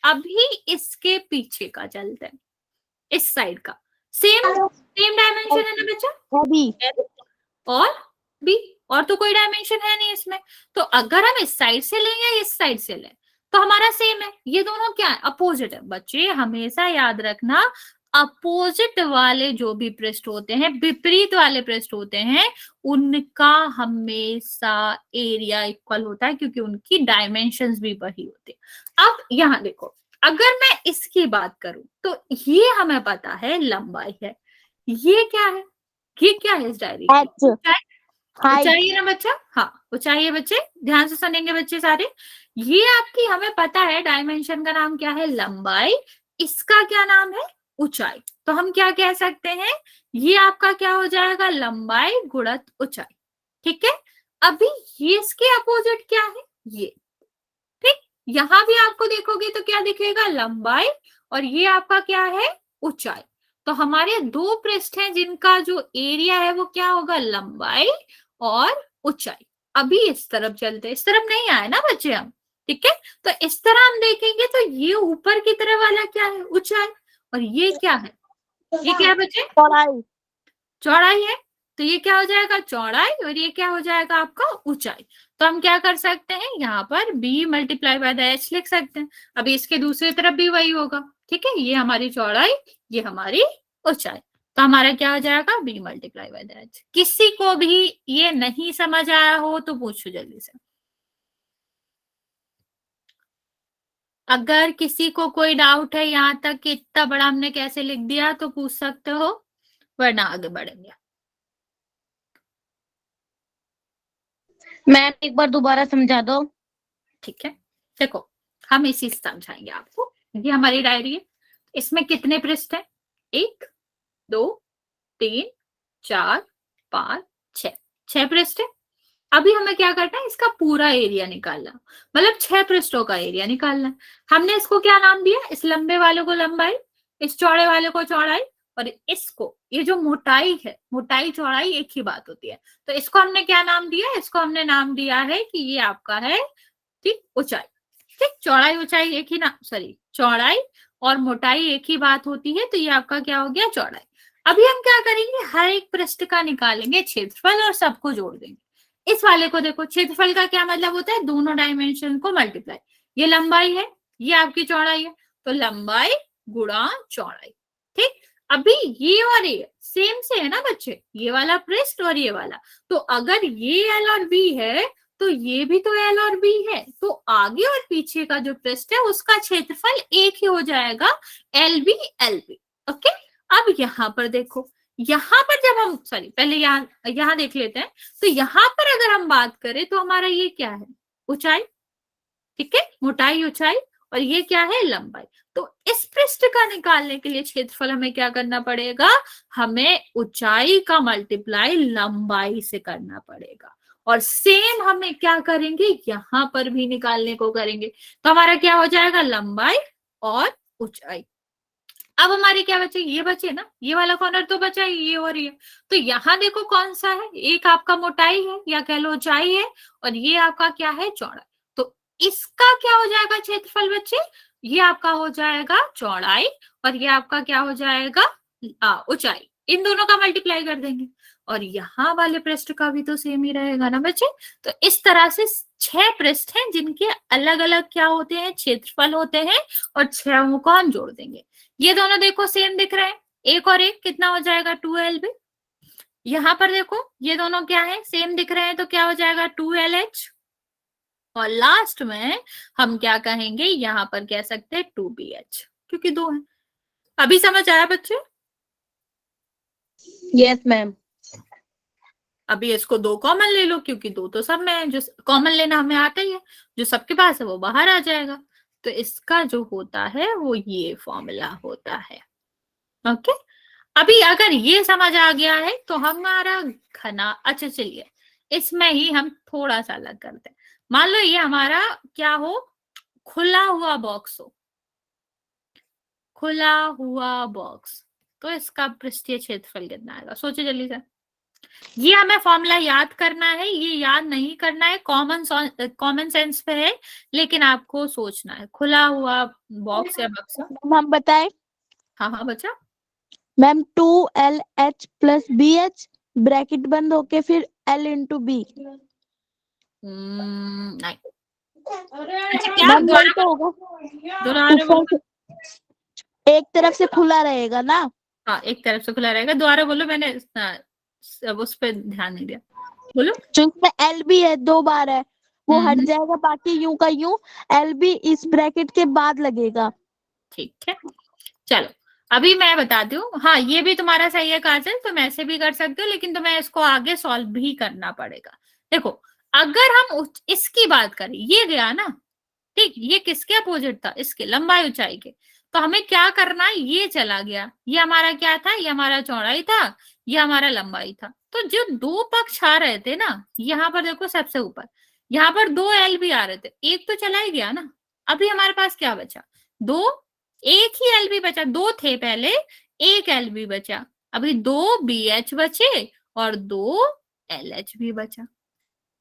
अभी इसके पीछे का चलते हैं, इस साइड का, सेम सेम डायमेंशन है ना बच्चा, बी एल और बी, और तो कोई डायमेंशन है नहीं इसमें। तो अगर हम इस साइड से लें या इस साइड से लें तो हमारा सेम है, ये दोनों क्या है, अपोजिट है। बच्चे हमेशा याद रखना, अपोजिट वाले जो भी पृष्ठ होते हैं, विपरीत वाले पृष्ठ होते हैं, उनका हमेशा एरिया इक्वल होता है, क्योंकि उनकी डायमेंशंस भी वही होते हैं। अब यहाँ देखो, अगर मैं इसकी बात करूं तो ये हमें पता है लंबाई है, ये क्या है, ये क्या है इस डायरी की, एच ऊंचाई है ना बच्चा, हाँ ऊंचाई है बच्चे, ध्यान से सुनेंगे बच्चे सारे। ये आपकी हमें पता है, डायमेंशन का नाम क्या है, लंबाई, इसका क्या नाम है, ऊंचाई। तो हम क्या कह सकते हैं, ये आपका क्या हो जाएगा, लंबाई गुणित ऊंचाई, ठीक है। अभी ये इसके अपोजिट क्या है, ये, ठीक। यहां भी आपको देखोगे तो क्या दिखेगा, लंबाई, और ये आपका क्या है, ऊंचाई। तो हमारे दो पृष्ठ हैं जिनका जो एरिया है वो क्या होगा, लंबाई और ऊंचाई। अभी इस तरफ चलते, इस तरफ नहीं आए ना बच्चे हम, ठीक है। तो इस तरह हम देखेंगे तो ये ऊपर की तरफ वाला क्या है, ऊंचाई, और ये क्या है, ये क्या है बच्चे, चौड़ाई। चौड़ाई है। तो ये क्या हो जाएगा, चौड़ाई, और ये क्या हो जाएगा आपका, ऊंचाई। तो हम क्या कर सकते हैं, यहाँ पर b multiply by the h लिख सकते हैं। अभी इसके दूसरी तरफ भी वही होगा, ठीक है। ये हमारी चौड़ाई, ये हमारी ऊंचाई। तो हमारा क्या हो जाएगा, b multiply by the h। किसी को भी ये नहीं समझ आया हो तो पूछो जल्दी से। अगर किसी को कोई डाउट है यहाँ तक कि इतना बड़ा हमने कैसे लिख दिया तो पूछ सकते हो, वरना आगे बढ़ेंगे। मैम एक बार दोबारा समझा दो। ठीक है, देखो हम इसी से समझाएंगे आपको। ये हमारी डायरी है, इसमें कितने पृष्ठ हैं, 1 2 3 4 5 6, 6 पृष्ठ है। अभी हमें क्या करना है, इसका पूरा एरिया निकालना, मतलब 6 पृष्ठों का एरिया निकालना है। हमने इसको क्या नाम दिया, इस लंबे वाले को लंबाई, इस चौड़े वाले को चौड़ाई, और इसको, ये जो मोटाई है, मोटाई चौड़ाई एक ही बात होती है, तो इसको हमने क्या नाम दिया, इसको हमने नाम दिया है कि ये आपका है, ठीक, ऊंचाई, ठीक। चौड़ाई ऊंचाई एक ही ना, सॉरी, चौड़ाई और मोटाई एक ही बात होती है, तो ये आपका क्या हो गया, चौड़ाई। अभी हम क्या करेंगे, हर एक पृष्ठ का निकालेंगे क्षेत्रफल और सबको जोड़ देंगे। इस वाले को देखो, क्षेत्रफल का क्या मतलब होता है, दोनों डायमेंशन को मल्टीप्लाई। ये लंबाई है, ये आपकी चौड़ाई है, तो लंबाई गुणा चौड़ाई, ठीक। अभी ये और ये सेम से है ना बच्चे, ये वाला पृष्ठ और ये वाला, तो अगर ये एल और बी है तो ये भी तो एल और बी है, तो आगे और पीछे का जो पृष्ठ है उसका क्षेत्रफल एक ही हो जाएगा, L B L B, okay. अब यहाँ पर देखो, यहाँ पर जब हम, सॉरी पहले यहाँ देख लेते हैं। तो यहाँ पर अगर हम बात करें तो हमारा ये क्या है, ऊंचाई, ठीक है, मोटाई ऊंचाई, और ये क्या है, लंबाई। तो इस पृष्ठ का निकालने के लिए क्षेत्रफल हमें क्या करना पड़ेगा, हमें ऊंचाई का मल्टीप्लाई लंबाई से करना पड़ेगा, और सेम हमें क्या करेंगे, यहां पर भी निकालने को करेंगे। तो हमारा क्या हो जाएगा, लंबाई और ऊंचाई। अब हमारी क्या बचे, ये बचे ना, ये वाला कॉर्नर तो बचा ही, ये और ये। तो यहाँ देखो कौन सा है, एक आपका मोटाई है या कह लो ऊंचाई है, और ये आपका क्या है, चौड़ाई। तो इसका क्या हो जाएगा क्षेत्रफल बच्चे, ये आपका हो जाएगा चौड़ाई, और ये आपका क्या हो जाएगा, ऊंचाई। इन दोनों का मल्टीप्लाई कर देंगे, और यहाँ वाले पृष्ठ का भी तो सेम ही रहेगा ना बच्चे। तो इस तरह से 6 पृष्ठ हैं जिनके अलग अलग क्या होते हैं, क्षेत्रफल होते हैं, और 6 को हम जोड़ देंगे। ये दोनों देखो सेम दिख रहे हैं, एक और एक कितना हो जाएगा, 2LB। यहां पर देखो ये दोनों क्या है, सेम दिख रहे हैं, तो क्या हो जाएगा, 2LH। और लास्ट में हम क्या कहेंगे, यहां पर कह सकते हैं 2BH, क्योंकि दो है। अभी समझ आया बच्चे? Yes ma'am. अभी इसको 2 कॉमन ले लो, क्योंकि 2 तो सब में है, जो कॉमन लेना हमें आता ही है, जो सबके पास है वो बाहर आ जाएगा। तो इसका जो होता है वो ये फॉर्मूला होता है। ओके, अभी अगर ये समझ आ गया है तो हमारा घना, अच्छा चलिए इसमें ही हम थोड़ा सा अलग करते हैं। मान लो ये हमारा क्या हो, खुला हुआ बॉक्स हो, खुला हुआ बॉक्स, तो इसका पृष्ठीय क्षेत्रफल कितना आएगा, सोचो जल्दी से। ये हमें फॉर्मूला याद करना है, ये याद नहीं करना है, कॉमन सेंस पे है, लेकिन आपको सोचना है। खुला हुआ बॉक्स या बक्सा, हम बताएं। हाँ हाँ बच्चा। Ma'am 2LH plus BH bracket बंद होके फिर L इंटू बी। नहीं, अच्छा क्या, मैम वही दोबारा तो बोलो, होगा, दोबारा ऊपर बोलो। से एक तरफ से खुला रहेगा ना। हाँ, एक तरफ से खुला रहेगा, दोबारा बोलो, मैंने अब उस पर ध्यान नहीं दिया, बोलो। जो इसमें L भी है 2 बार है, वो हट हम्म, जाएगा, बाकी यूं का यूं L भी इस ब्रैकेट के बाद लगेगा। ठीक है, चलो अभी मैं बताती हूँ। हाँ, ये भी तुम्हारा सही है काजल, तुम ऐसे भी कर सकते हो, लेकिन तुम्हें इसको आगे सॉल्व भी करना पड़ेगा। देखो, अगर हम इसकी बात करें, ये गया ना, ठीक, ये किसके अपोजिट था, इसके, लंबाई ऊंचाई के। तो हमें क्या करना है, ये चला गया, ये हमारा क्या था, ये हमारा चौड़ाई था, ये हमारा लंबाई था। तो जो दो पक्ष आ रहे थे ना, यहाँ पर देखो सबसे ऊपर, यहाँ पर 2L भी आ रहे थे, एक तो चला ही गया ना। अभी हमारे पास क्या बचा, दो, एक ही एल बी बचा, दो थे पहले, एक एल बी बचा। अभी 2BH बचे और 2LH भी बचा।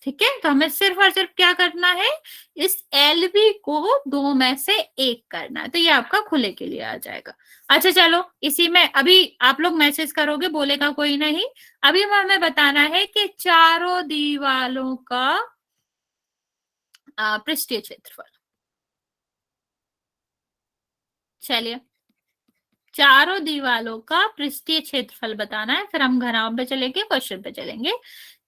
ठीक है, तो हमें सिर्फ और सिर्फ क्या करना है, इस LB को 2 में से एक करना है, तो ये आपका खुले के लिए आ जाएगा। अच्छा चलो, इसी में अभी आप लोग मैसेज करोगे, बोलेगा कोई नहीं। अभी हमें बताना है कि चारों दीवालों का पृष्ठीय क्षेत्रफल। चलिए, चारों दीवालों का पृष्ठीय क्षेत्रफल बताना है, फिर हम घनाभ पे चलेंगे, क्वेश्चन पे चलेंगे।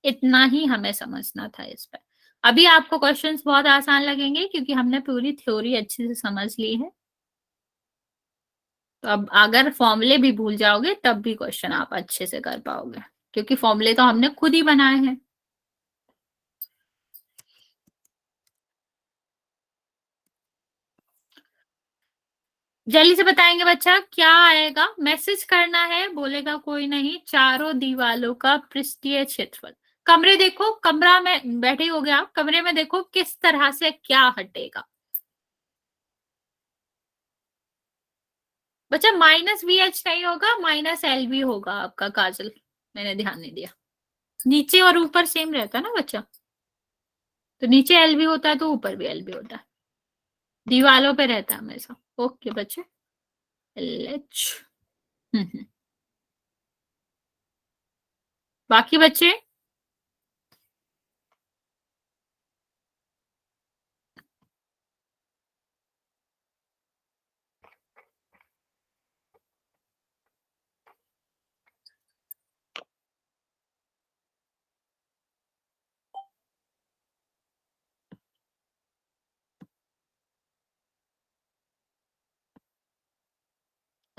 इतना ही हमें समझना था इस पर। अभी आपको क्वेश्चंस बहुत आसान लगेंगे, क्योंकि हमने पूरी थ्योरी अच्छे से समझ ली है। तो अब अगर फॉर्मूले भी भूल जाओगे तब भी क्वेश्चन आप अच्छे से कर पाओगे, क्योंकि फॉर्मूले तो हमने खुद ही बनाए हैं। जल्दी से बताएंगे बच्चा, क्या आएगा, मैसेज करना है, बोलेगा कोई नहीं। चारों दीवालों का पृष्ठीय क्षेत्रफल। कमरे देखो, कमरा में बैठे हो गया, कमरे में देखो किस तरह से क्या हटेगा बच्चा। -VH नहीं होगा, -LB होगा आपका काजल, मैंने ध्यान नहीं दिया। नीचे और ऊपर सेम रहता है ना बच्चा, तो नीचे LB होता है तो ऊपर भी LB होता है, दीवालों पे रहता है हमेशा। ओके बच्चे, LH। बाकी बच्चे,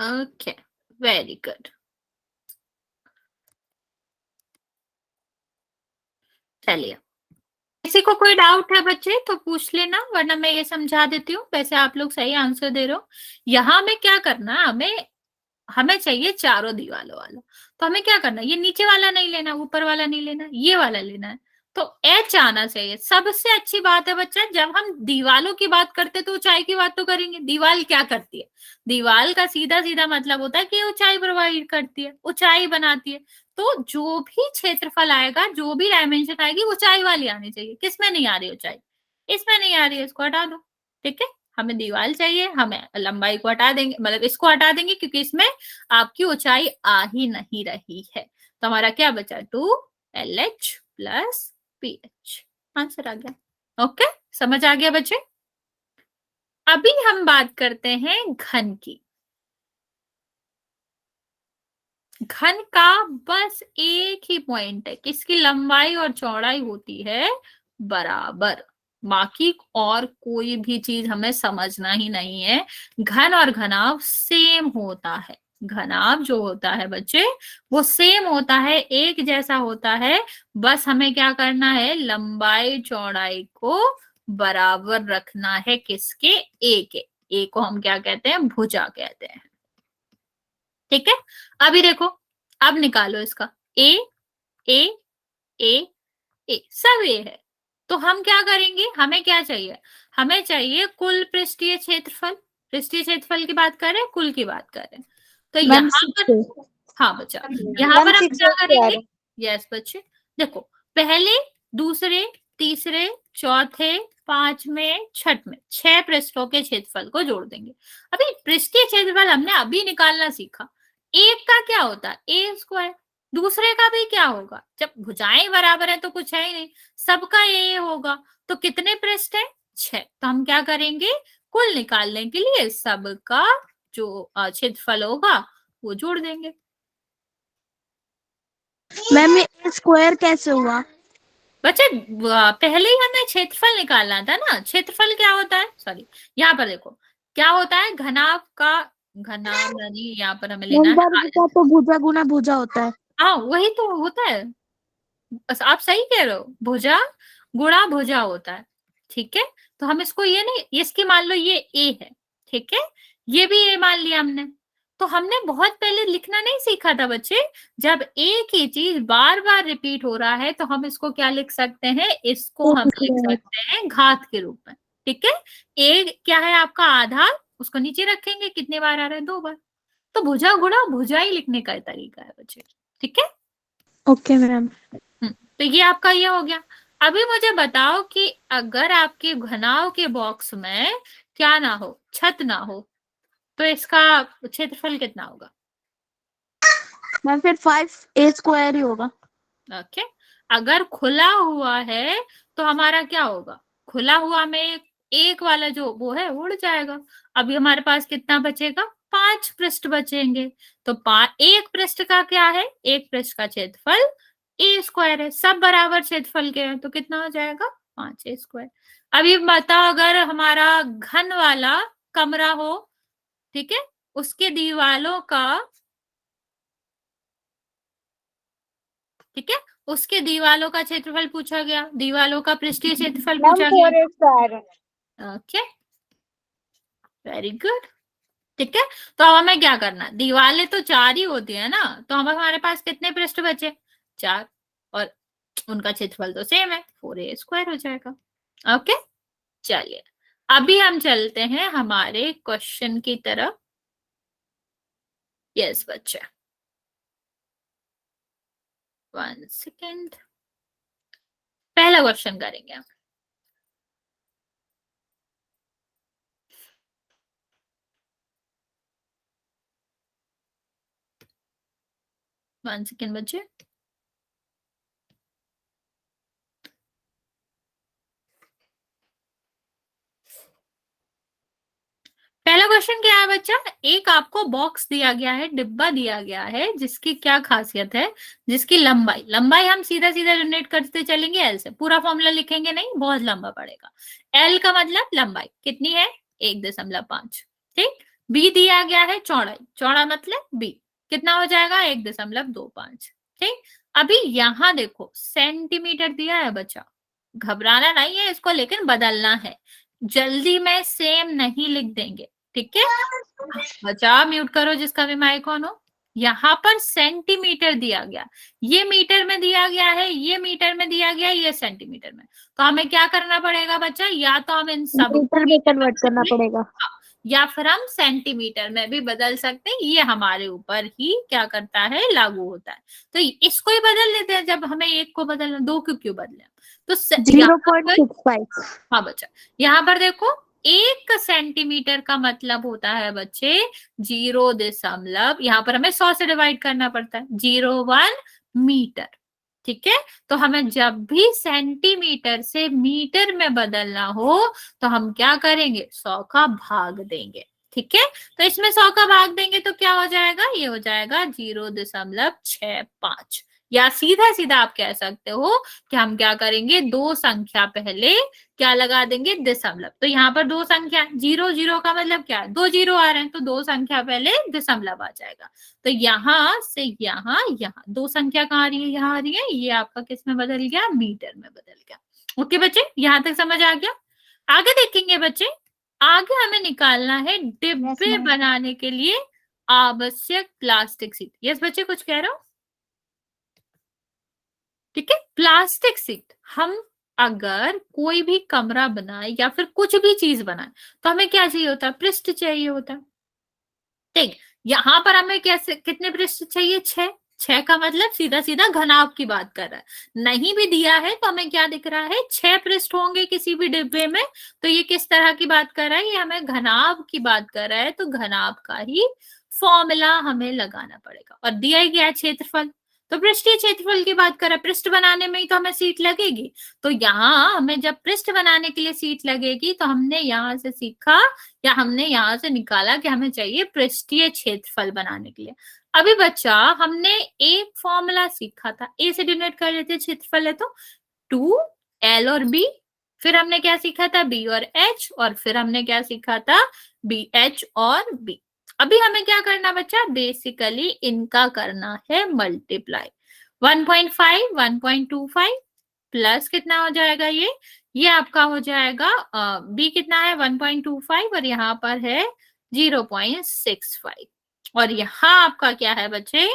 ओके, वेरी गुड। चलिए, किसी को कोई डाउट है बच्चे तो पूछ लेना, वरना मैं ये समझा देती हूँ। वैसे आप लोग सही आंसर दे रहे हो। यहाँ में क्या करना है, हमें हमें चाहिए चारों दीवालों वाला। तो हमें क्या करना है, ये नीचे वाला नहीं लेना, ऊपर वाला नहीं लेना, ये वाला लेना है। तो एच आना चाहिए। सबसे अच्छी बात है बच्चा, जब हम दीवालों की बात करते तो ऊंचाई की बात तो करेंगे। दीवाल क्या करती है, दीवाल का सीधा सीधा मतलब होता है कि ऊंचाई प्रोवाइड करती है, ऊंचाई बनाती है। तो जो भी क्षेत्रफल आएगा, जो भी डायमेंशन आएगी, ऊंचाई वाली आनी चाहिए। किसमें नहीं आ रही ऊंचाई, इसमें नहीं आ रही है, इसको हटा दो। ठीक है, हमें दीवार चाहिए, हमें लंबाई को हटा देंगे, मतलब इसको हटा देंगे, क्योंकि इसमें आपकी ऊंचाई आ ही नहीं रही है। तो हमारा क्या बचा, 2LH प्लस PH, आंसर आ गया। ओके, समझ आ गया बच्चे। अभी हम बात करते हैं घन की। घन का बस एक ही पॉइंट है कि इसकी लंबाई और चौड़ाई होती है बराबर। बाकी और कोई भी चीज हमें समझना ही नहीं है। घन और घनाभ सेम होता है। घनाभ जो होता है बच्चे, वो सेम होता है, एक जैसा होता है। बस हमें क्या करना है, लंबाई चौड़ाई को बराबर रखना है। किसके, ए के। ए को हम क्या कहते हैं, भुजा कहते हैं। ठीक है, अभी देखो, अब निकालो इसका। ए ए ए ए, सब ए है। तो हम क्या करेंगे, हमें क्या चाहिए, हमें चाहिए कुल पृष्ठीय क्षेत्रफल। पृष्ठीय क्षेत्रफल की बात करें, कुल की बात करें, तो मैम यहाँ पर, 6 हाँ बच्चा, यहाँ मैम पर हम 6 क्या करेंगे। स्क्वायर। यस बच्चे, देखो, पहले, दूसरे, तीसरे, चौथे, पांचवें, छठवें, 6 पृष्ठों के क्षेत्रफल को जोड़ देंगे। अभी पृष्ठीय क्षेत्रफल हमने अभी निकालना सीखा। एक का क्या होता है, ए स्क्वायर। दूसरे का भी क्या होगा, जब भुजाएं बराबर है तो कुछ है ही नहीं, सबका ये होगा। तो कितने पृष्ठ है, 6। तो हम क्या करेंगे, कुल निकालने के लिए सबका जो क्षेत्रफल होगा वो जोड़ देंगे। मैम ये स्क्वायर कैसे हुआ? बच्चे, पहले ही हमें क्षेत्रफल निकालना था ना। क्षेत्रफल क्या होता है, सॉरी, यहाँ पर देखो क्या होता है, घनाभ का, घनाभ नहीं, यहाँ पर हमें लेना मैम है वर्ग का तो भुजा गुना भुजा होता है। हाँ वही तो होता है। बस आप सही कह रहे हो, भुजा गुणा भुजा होता है। ठीक है, तो हम इसको ये नहीं, इसकी मान लो ये ए है, ठीक है, ये भी ए मान लिया हमने। तो हमने बहुत पहले लिखना नहीं सीखा था बच्चे, जब एक ही चीज बार बार रिपीट हो रहा है तो हम इसको क्या लिख सकते हैं, इसको हम लिख सकते हैं घात के रूप में। ठीक है, ए क्या है आपका आधार, उसको नीचे रखेंगे, कितने बार आ रहा है, 2 बार। तो भुजा गुणा भुजा ही लिखने का तरीका है बच्चे। ठीक है, ओके मैम। तो ये आपका ये हो गया। अभी मुझे बताओ कि अगर आपके घनाभ के बॉक्स में क्या ना हो, छत ना हो, तो इसका क्षेत्रफल कितना होगा। मैम फिर 5A स्क्वायर ही होगा। ओके, अगर खुला हुआ है तो हमारा क्या होगा, खुला हुआ में एक वाला जो वो है उड़ जाएगा। अभी हमारे पास कितना बचेगा, 5 पृष्ठ बचेंगे। तो एक पृष्ठ का क्या है, एक पृष्ठ का क्षेत्रफल ए स्क्वायर है। सब बराबर क्षेत्रफल के हैं तो कितना हो जाएगा, 5A स्क्वायर। अभी बताओ, अगर हमारा घन वाला कमरा हो, ठीक है, उसके दीवालों का, ठीक है, उसके दीवालों का क्षेत्रफल पूछा गया, दीवालों का पृष्ठीय क्षेत्रफल पूछा गया। 4A square. Okay, very good. ठीक है, तो अब हमें क्या करना, दीवारें तो 4 ही होती है ना, तो हम हमारे पास कितने पृष्ठ बचे, 4, और उनका क्षेत्रफल तो सेम है, 4A स्क्वायर हो जाएगा। ओके, चलिए अभी हम चलते हैं हमारे क्वेश्चन की तरफ। यस बच्चे, 1 सेकेंड, पहला क्वेश्चन करेंगे हम। 1 सेकेंड बच्चे। पहला क्वेश्चन क्या है बच्चा, एक आपको बॉक्स दिया गया है, डिब्बा दिया गया है, जिसकी क्या खासियत है, जिसकी लंबाई, लंबाई हम सीधा सीधा जनरेट करते चलेंगे एल से, पूरा फॉर्मूला लिखेंगे नहीं, बहुत लंबा पड़ेगा। एल का मतलब लंबाई कितनी है, 1.5। ठीक, बी दिया गया है चौड़ाई, चौड़ा मतलब बी, कितना हो जाएगा, 1.25। ठीक, अभी यहां देखो सेंटीमीटर दिया है बच्चा, घबराना नहीं है इसको, लेकिन बदलना है। जल्दी में सेम नहीं लिख देंगे, ठीक है। बचा, म्यूट करो जिसका भी माइक ऑन हो। यहाँ पर सेंटीमीटर दिया गया, ये मीटर में दिया गया है, ये मीटर में दिया गया है, ये सेंटीमीटर में। तो हमें क्या करना पड़ेगा बच्चा, या तो हम इन सब मीटर में कन्वर्ट करना पड़ेगा, या फिर हम सेंटीमीटर में भी बदल सकते हैं। ये हमारे ऊपर ही क्या करता है, लागू होता है। तो इसको ही बदल लेते हैं, जब हमें एक को बदलना, दो को क्यों बदले। तो 0.65। हाँ बच्चा, यहाँ पर देखो, 1 सेंटीमीटर का मतलब होता है बच्चे 0 दशमलव, यहाँ पर हमें 100 से डिवाइड करना पड़ता है, 0.1 मीटर। ठीक है, तो हमें जब भी सेंटीमीटर से मीटर में बदलना हो तो हम क्या करेंगे, 100 का भाग देंगे। ठीक है, तो इसमें 100 का भाग देंगे तो क्या हो जाएगा, ये हो जाएगा 0.65। या सीधा सीधा आप कह सकते हो कि हम क्या करेंगे, दो संख्या पहले क्या लगा देंगे, दशमलव। तो यहाँ पर दो संख्या, 0 0 का मतलब क्या है, दो जीरो आ रहे हैं, तो दो संख्या पहले दशमलव आ जाएगा। तो यहाँ से यहाँ, यहाँ दो संख्या कहाँ आ रही है, यहाँ आ रही है, ये आपका किस में बदल गया, मीटर में बदल गया। ओके बच्चे, यहाँ तक समझ आ गया। आगे देखेंगे बच्चे, आगे हमें निकालना है डिब्बे बनाने के लिए आवश्यक प्लास्टिक सीट। यस बच्चे, कुछ कह रहे हो। ठीक है, प्लास्टिक सीट, हम अगर कोई भी कमरा बनाए या फिर कुछ भी चीज बनाए तो हमें क्या चाहिए होता है, पृष्ठ चाहिए होता है। ठीक, यहाँ पर हमें कैसे, कितने पृष्ठ चाहिए, 6। 6 का मतलब सीधा सीधा घनाभ की बात कर रहा है। नहीं भी दिया है तो हमें क्या दिख रहा है, 6 पृष्ठ होंगे किसी भी डिब्बे में। तो ये किस तरह की बात कर रहा है, ये हमें घनाभ की बात कर रहा है, तो घनाभ का ही फॉर्मूला हमें लगाना पड़ेगा। और दिया ही गया क्षेत्रफल, तो पृष्ठीय क्षेत्रफल की बात कर रहा है, पृष्ठ बनाने में ही तो हमें सीट लगेगी। तो यहाँ हमें जब पृष्ठ बनाने के लिए सीट लगेगी तो हमने यहाँ से सीखा या हमने यहाँ से निकाला कि हमें चाहिए पृष्ठीय क्षेत्रफल बनाने के लिए। अभी बच्चा, हमने एक फॉर्मूला सीखा था, ए से डिनोट कर लेते क्षेत्रफल है तो 2L और B। फिर हमने क्या सीखा था, B और H, और फिर हमने क्या सीखा था, BH और B। अभी हमें क्या करना बच्चा, बेसिकली इनका करना है मल्टीप्लाई। 1.5 1.25 प्लस कितना हो जाएगा, ये आपका हो जाएगा बी कितना है 1.25 और यहाँ पर है 0.65 और यहाँ आपका क्या है बच्चे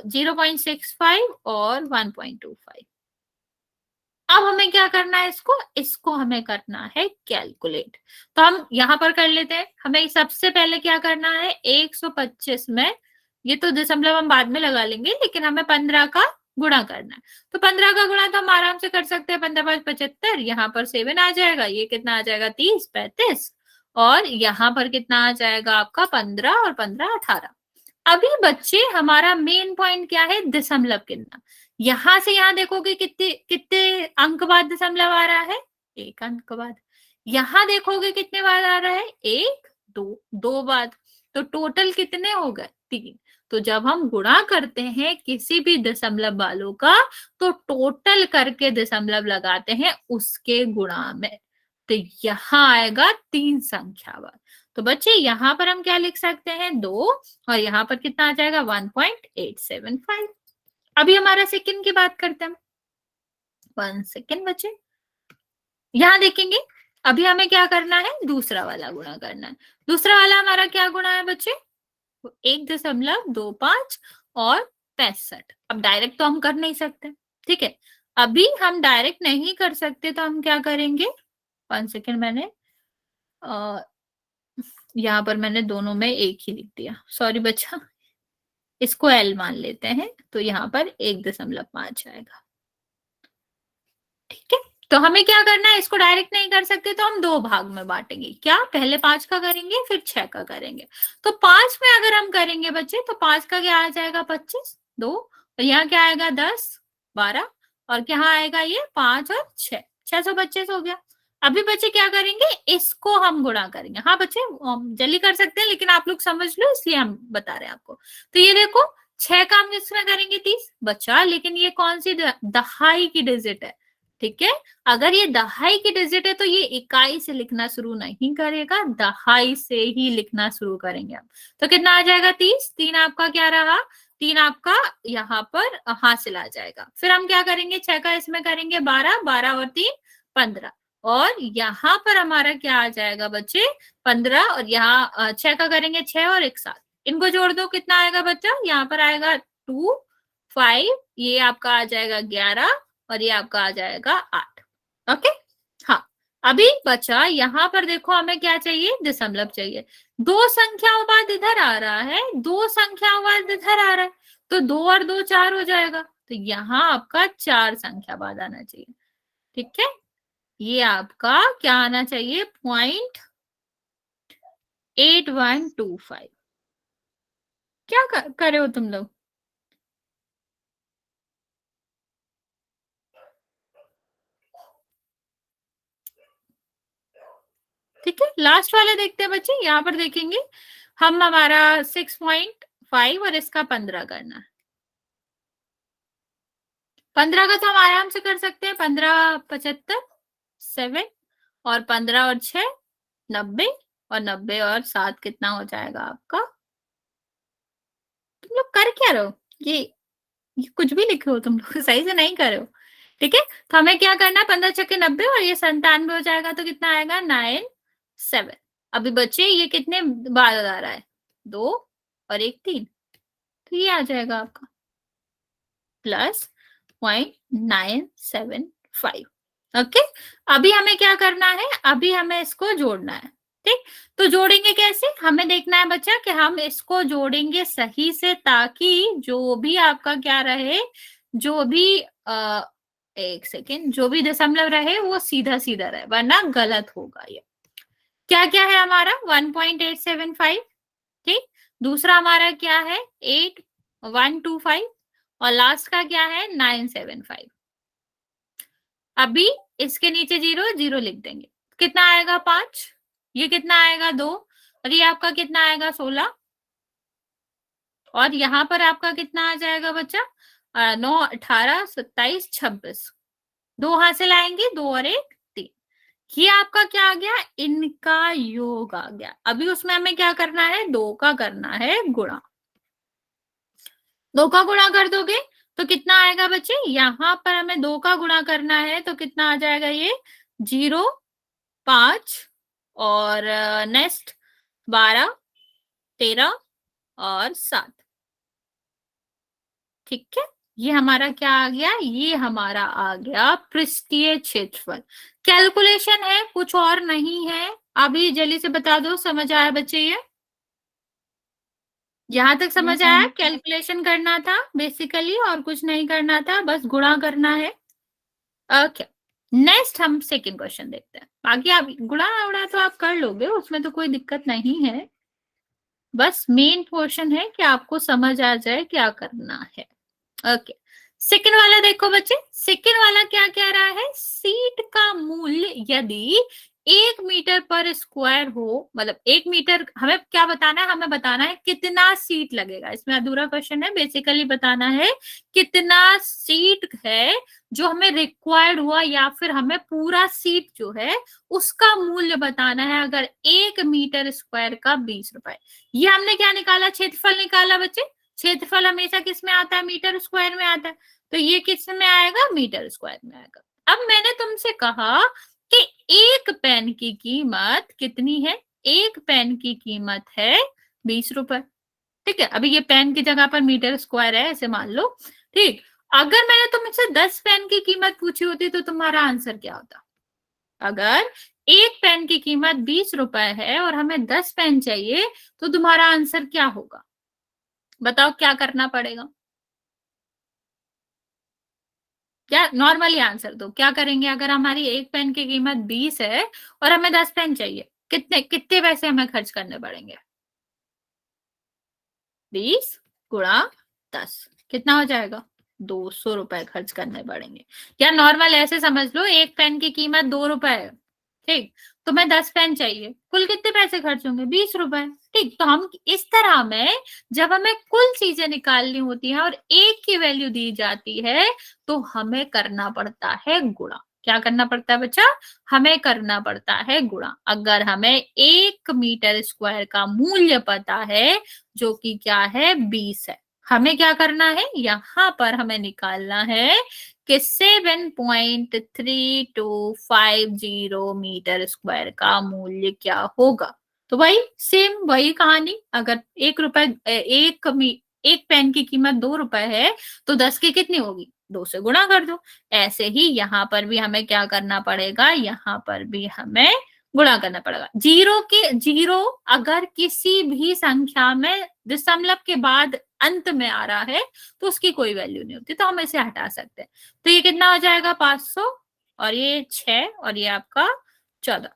0.65 और 1.25। अब हमें क्या करना है, इसको हमें करना है कैलकुलेट। तो हम यहाँ पर कर लेते हैं। हमें सबसे पहले क्या करना है, 125 में, ये तो दशमलव हम बाद में लगा लेंगे, लेकिन हमें 15 का गुणा करना है। तो 15 का गुणा तो हम आराम से कर सकते हैं, 15 5 75, यहाँ पर 7 आ जाएगा, ये कितना आ जाएगा 30 35, और यहाँ पर कितना आ जाएगा आपका 15 और 15 18। अभी बच्चे हमारा मेन पॉइंट क्या है, दशमलव गिनना। यहां से यहां देखोगे कितने कितने अंक बाद दशमलव आ रहा है, 1 अंक बाद। यहां देखोगे कितने बार आ रहा है, 1 2 2 बाद। तो टोटल कितने हो गए, 3। तो जब हम गुणा करते हैं किसी भी दशमलव वालों का तो टोटल करके दशमलव लगाते हैं उसके गुणा में। तो यहाँ आएगा 3 संख्या बाद। तो बच्चे यहाँ पर हम क्या लिख सकते हैं, 2, और यहाँ पर कितना आ जाएगा 1.875। अभी हमारा सेकंड की बात करते हैं, 1 सेकंड बच्चे। यहाँ देखेंगे अभी हमें क्या करना है, दूसरा वाला गुणा करना है। दूसरा वाला हमारा क्या गुणा है बच्चे, 1.25 और 65। अब डायरेक्ट तो हम कर नहीं सकते, ठीक है। अभी हम डायरेक्ट नहीं कर सकते तो हम क्या करेंगे, 1 सेकंड, मैंने यहाँ पर मैंने दोनों में एक ही लिख दिया, सॉरी बच्चा। इसको L मान लेते हैं तो यहाँ पर 1.5 आएगा, ठीक है। तो हमें क्या करना है, इसको डायरेक्ट नहीं कर सकते तो हम दो भाग में बांटेंगे। क्या, पहले 5 का करेंगे फिर 6 का करेंगे। तो 5 में अगर हम करेंगे बच्चे तो 5 का क्या आ जाएगा 25 2, और यहाँ क्या आएगा 10 12, और क्या आएगा ये 5 और 6, 625 हो गया। अभी बच्चे क्या करेंगे, इसको हम गुणा करेंगे। हाँ बच्चे जल्दी कर सकते हैं लेकिन आप लोग समझ लो इसलिए हम बता रहे हैं आपको। तो ये देखो 6 का हम इसमें करेंगे 30 बच्चा, लेकिन ये कौन सी दहाई की डिजिट है, ठीक है। अगर ये दहाई की डिजिट है तो ये इकाई से लिखना शुरू नहीं करेगा, दहाई से ही लिखना शुरू करेंगे हम। तो कितना आ जाएगा 30, 3 आपका क्या रहा, 3 आपका यहाँ पर हासिल आ जाएगा। फिर हम क्या करेंगे, 6 का इसमें करेंगे 12, 12 और 3 15, और यहाँ पर हमारा क्या आ जाएगा बच्चे 15, और यहाँ 6 का करेंगे 6 और 1 7, इनको जोड़ दो, कितना आएगा बच्चा, यहाँ पर आएगा 2 5, ये आपका आ जाएगा 11, और ये आपका आ जाएगा 8। ओके, हाँ। अभी बचा यहाँ पर देखो, हमें क्या चाहिए, दशमलव चाहिए। 2 संख्याओं बाद इधर आ रहा है, 2 संख्याओं बाद इधर आ रहा है, तो 2 और 2 4 हो जाएगा, तो यहाँ आपका 4 संख्या बाद आना चाहिए। ठीक है, ये आपका क्या आना चाहिए, 0.8125। क्या कर रहे हो तुम लोग? ठीक है, लास्ट वाला देखते हैं बच्चे, यहाँ पर देखेंगे हम, हमारा 6.5 और इसका 15 करना है। 15 का तो हम आराम से कर सकते हैं, 15 75 7, और 15 और 6 90, और 90 और 7 कितना हो जाएगा आपका, तुम लोग कर क्या रहे हो, ये कुछ भी लिखे हो तुम लोग, सही से नहीं कर रहे हो। ठीक है, तो हमें क्या करना है, 15 छक्के 90, और ये 97 हो जाएगा, तो कितना आएगा 9 7। अभी बच्चे ये कितने बार आ रहा है, 2 और 1 3, तो ये आ जाएगा आपका +0.975। ओके, अभी हमें क्या करना है, अभी हमें इसको जोड़ना है। ठीक, तो जोड़ेंगे कैसे, हमें देखना है बच्चा कि हम इसको जोड़ेंगे सही से, ताकि जो भी आपका क्या रहे, जो भी एक सेकेंड, जो भी दशमलव रहे वो सीधा सीधा रहे, वरना गलत होगा। ये क्या क्या है हमारा, 1.875। ठीक, दूसरा हमारा क्या है 8125, और लास्ट का क्या है 975। अभी इसके नीचे 0 0 लिख देंगे, कितना आएगा 5, ये कितना आएगा 2, और ये आपका कितना आएगा 16, और यहाँ पर आपका कितना आ जाएगा बच्चा 9 18 27 26, 2 हासिल आएंगे, 2 और 1 3। ये आपका क्या आ गया, इनका योग आ गया। अभी उसमें हमें क्या करना है, 2 का करना है गुणा। 2 का गुणा कर दोगे तो कितना आएगा बच्चे, यहाँ पर हमें 2 का गुणा करना है, तो कितना आ जाएगा, ये 0 5, और नेक्स्ट 12 13 और 7। ठीक है, ये हमारा क्या आ गया, ये हमारा आ गया पृष्ठीय क्षेत्रफल। कैलकुलेशन है, कुछ और नहीं है। अभी जल्दी से बता दो, समझ आया बच्चे, ये यहां तक समझ आया, कैलकुलेशन करना था बेसिकली, और कुछ नहीं करना था, बस गुणा करना है। ओके, नेक्स्ट हम सेकंड क्वेश्चन देखते हैं। बाकी आप गुणा उड़ा तो आप कर लोगे, उसमें तो कोई दिक्कत नहीं है, बस मेन पोर्शन है कि आपको समझ आ जाए क्या करना है। ओके, सेकंड वाला देखो बच्चे, सेकंड वाला क्या कह रहा है, सीट का मूल्य यदि 1 मीटर पर स्क्वायर हो, मतलब 1 मीटर, हमें क्या बताना है, हमें बताना है कितना सीट लगेगा। इसमें अधूरा क्वेश्चन है, बेसिकली बताना है कितना सीट है जो हमें रिक्वायर्ड हुआ, या फिर हमें पूरा सीट जो है उसका मूल्य बताना है, अगर 1 मीटर स्क्वायर का 20 रुपए। ये हमने क्या निकाला, क्षेत्रफल निकाला बच्चे। क्षेत्रफल हमेशा किस में आता है, मीटर स्क्वायर में आता है, तो ये किस में आएगा, मीटर स्क्वायर में आएगा। अब मैंने तुमसे कहा कि एक पेन की कीमत कितनी है, एक पेन की कीमत है 20 रुपए। ठीक है, अभी ये पेन की जगह पर मीटर स्क्वायर है ऐसे मान लो। ठीक, अगर मैंने तुमसे 10 पेन की कीमत पूछी होती तो तुम्हारा आंसर क्या होता। अगर एक पेन की कीमत 20 रुपए है और हमें 10 पेन चाहिए, तो तुम्हारा आंसर क्या होगा, बताओ क्या करना पड़ेगा। क्या नॉर्मली आंसर दो, क्या करेंगे, अगर हमारी एक पेन की कीमत 20 है और हमें 10 पेन चाहिए, कितने कितने पैसे हमें खर्च करने पड़ेंगे, 20 गुणा 10 कितना हो जाएगा, 200 रुपए खर्च करने पड़ेंगे। या नॉर्मल ऐसे समझ लो, एक पेन की कीमत 2 रुपए है, ठीक, तुम्हें 10 पेन चाहिए, कुल कितने पैसे खर्च होंगे, 20 रुपए। ठीक, तो हम इस तरह में जब हमें कुल चीजें निकालनी होती है और एक की वैल्यू दी जाती है, तो हमें करना पड़ता है गुणा। क्या करना पड़ता है बच्चा, हमें करना पड़ता है गुणा। अगर हमें 1 मीटर स्क्वायर का मूल्य पता है जो कि क्या है 20 है, हमें क्या करना है, यहां पर हमें निकालना है कि 7.3250 मीटर स्क्वायर का मूल्य क्या होगा। तो भाई सेम वही कहानी, अगर 1 रुपए एक पेन की कीमत 2 रुपए है तो 10 की कितनी होगी, 2 से गुणा कर दो। ऐसे ही यहाँ पर भी हमें क्या करना पड़ेगा, यहाँ पर भी हमें गुणा करना पड़ेगा। जीरो अगर किसी भी संख्या में दशमलव के बाद अंत में आ रहा है तो उसकी कोई वैल्यू नहीं होती, तो हम इसे हटा सकते हैं। तो ये कितना हो जाएगा, 500, और ये 6, और ये आपका 14।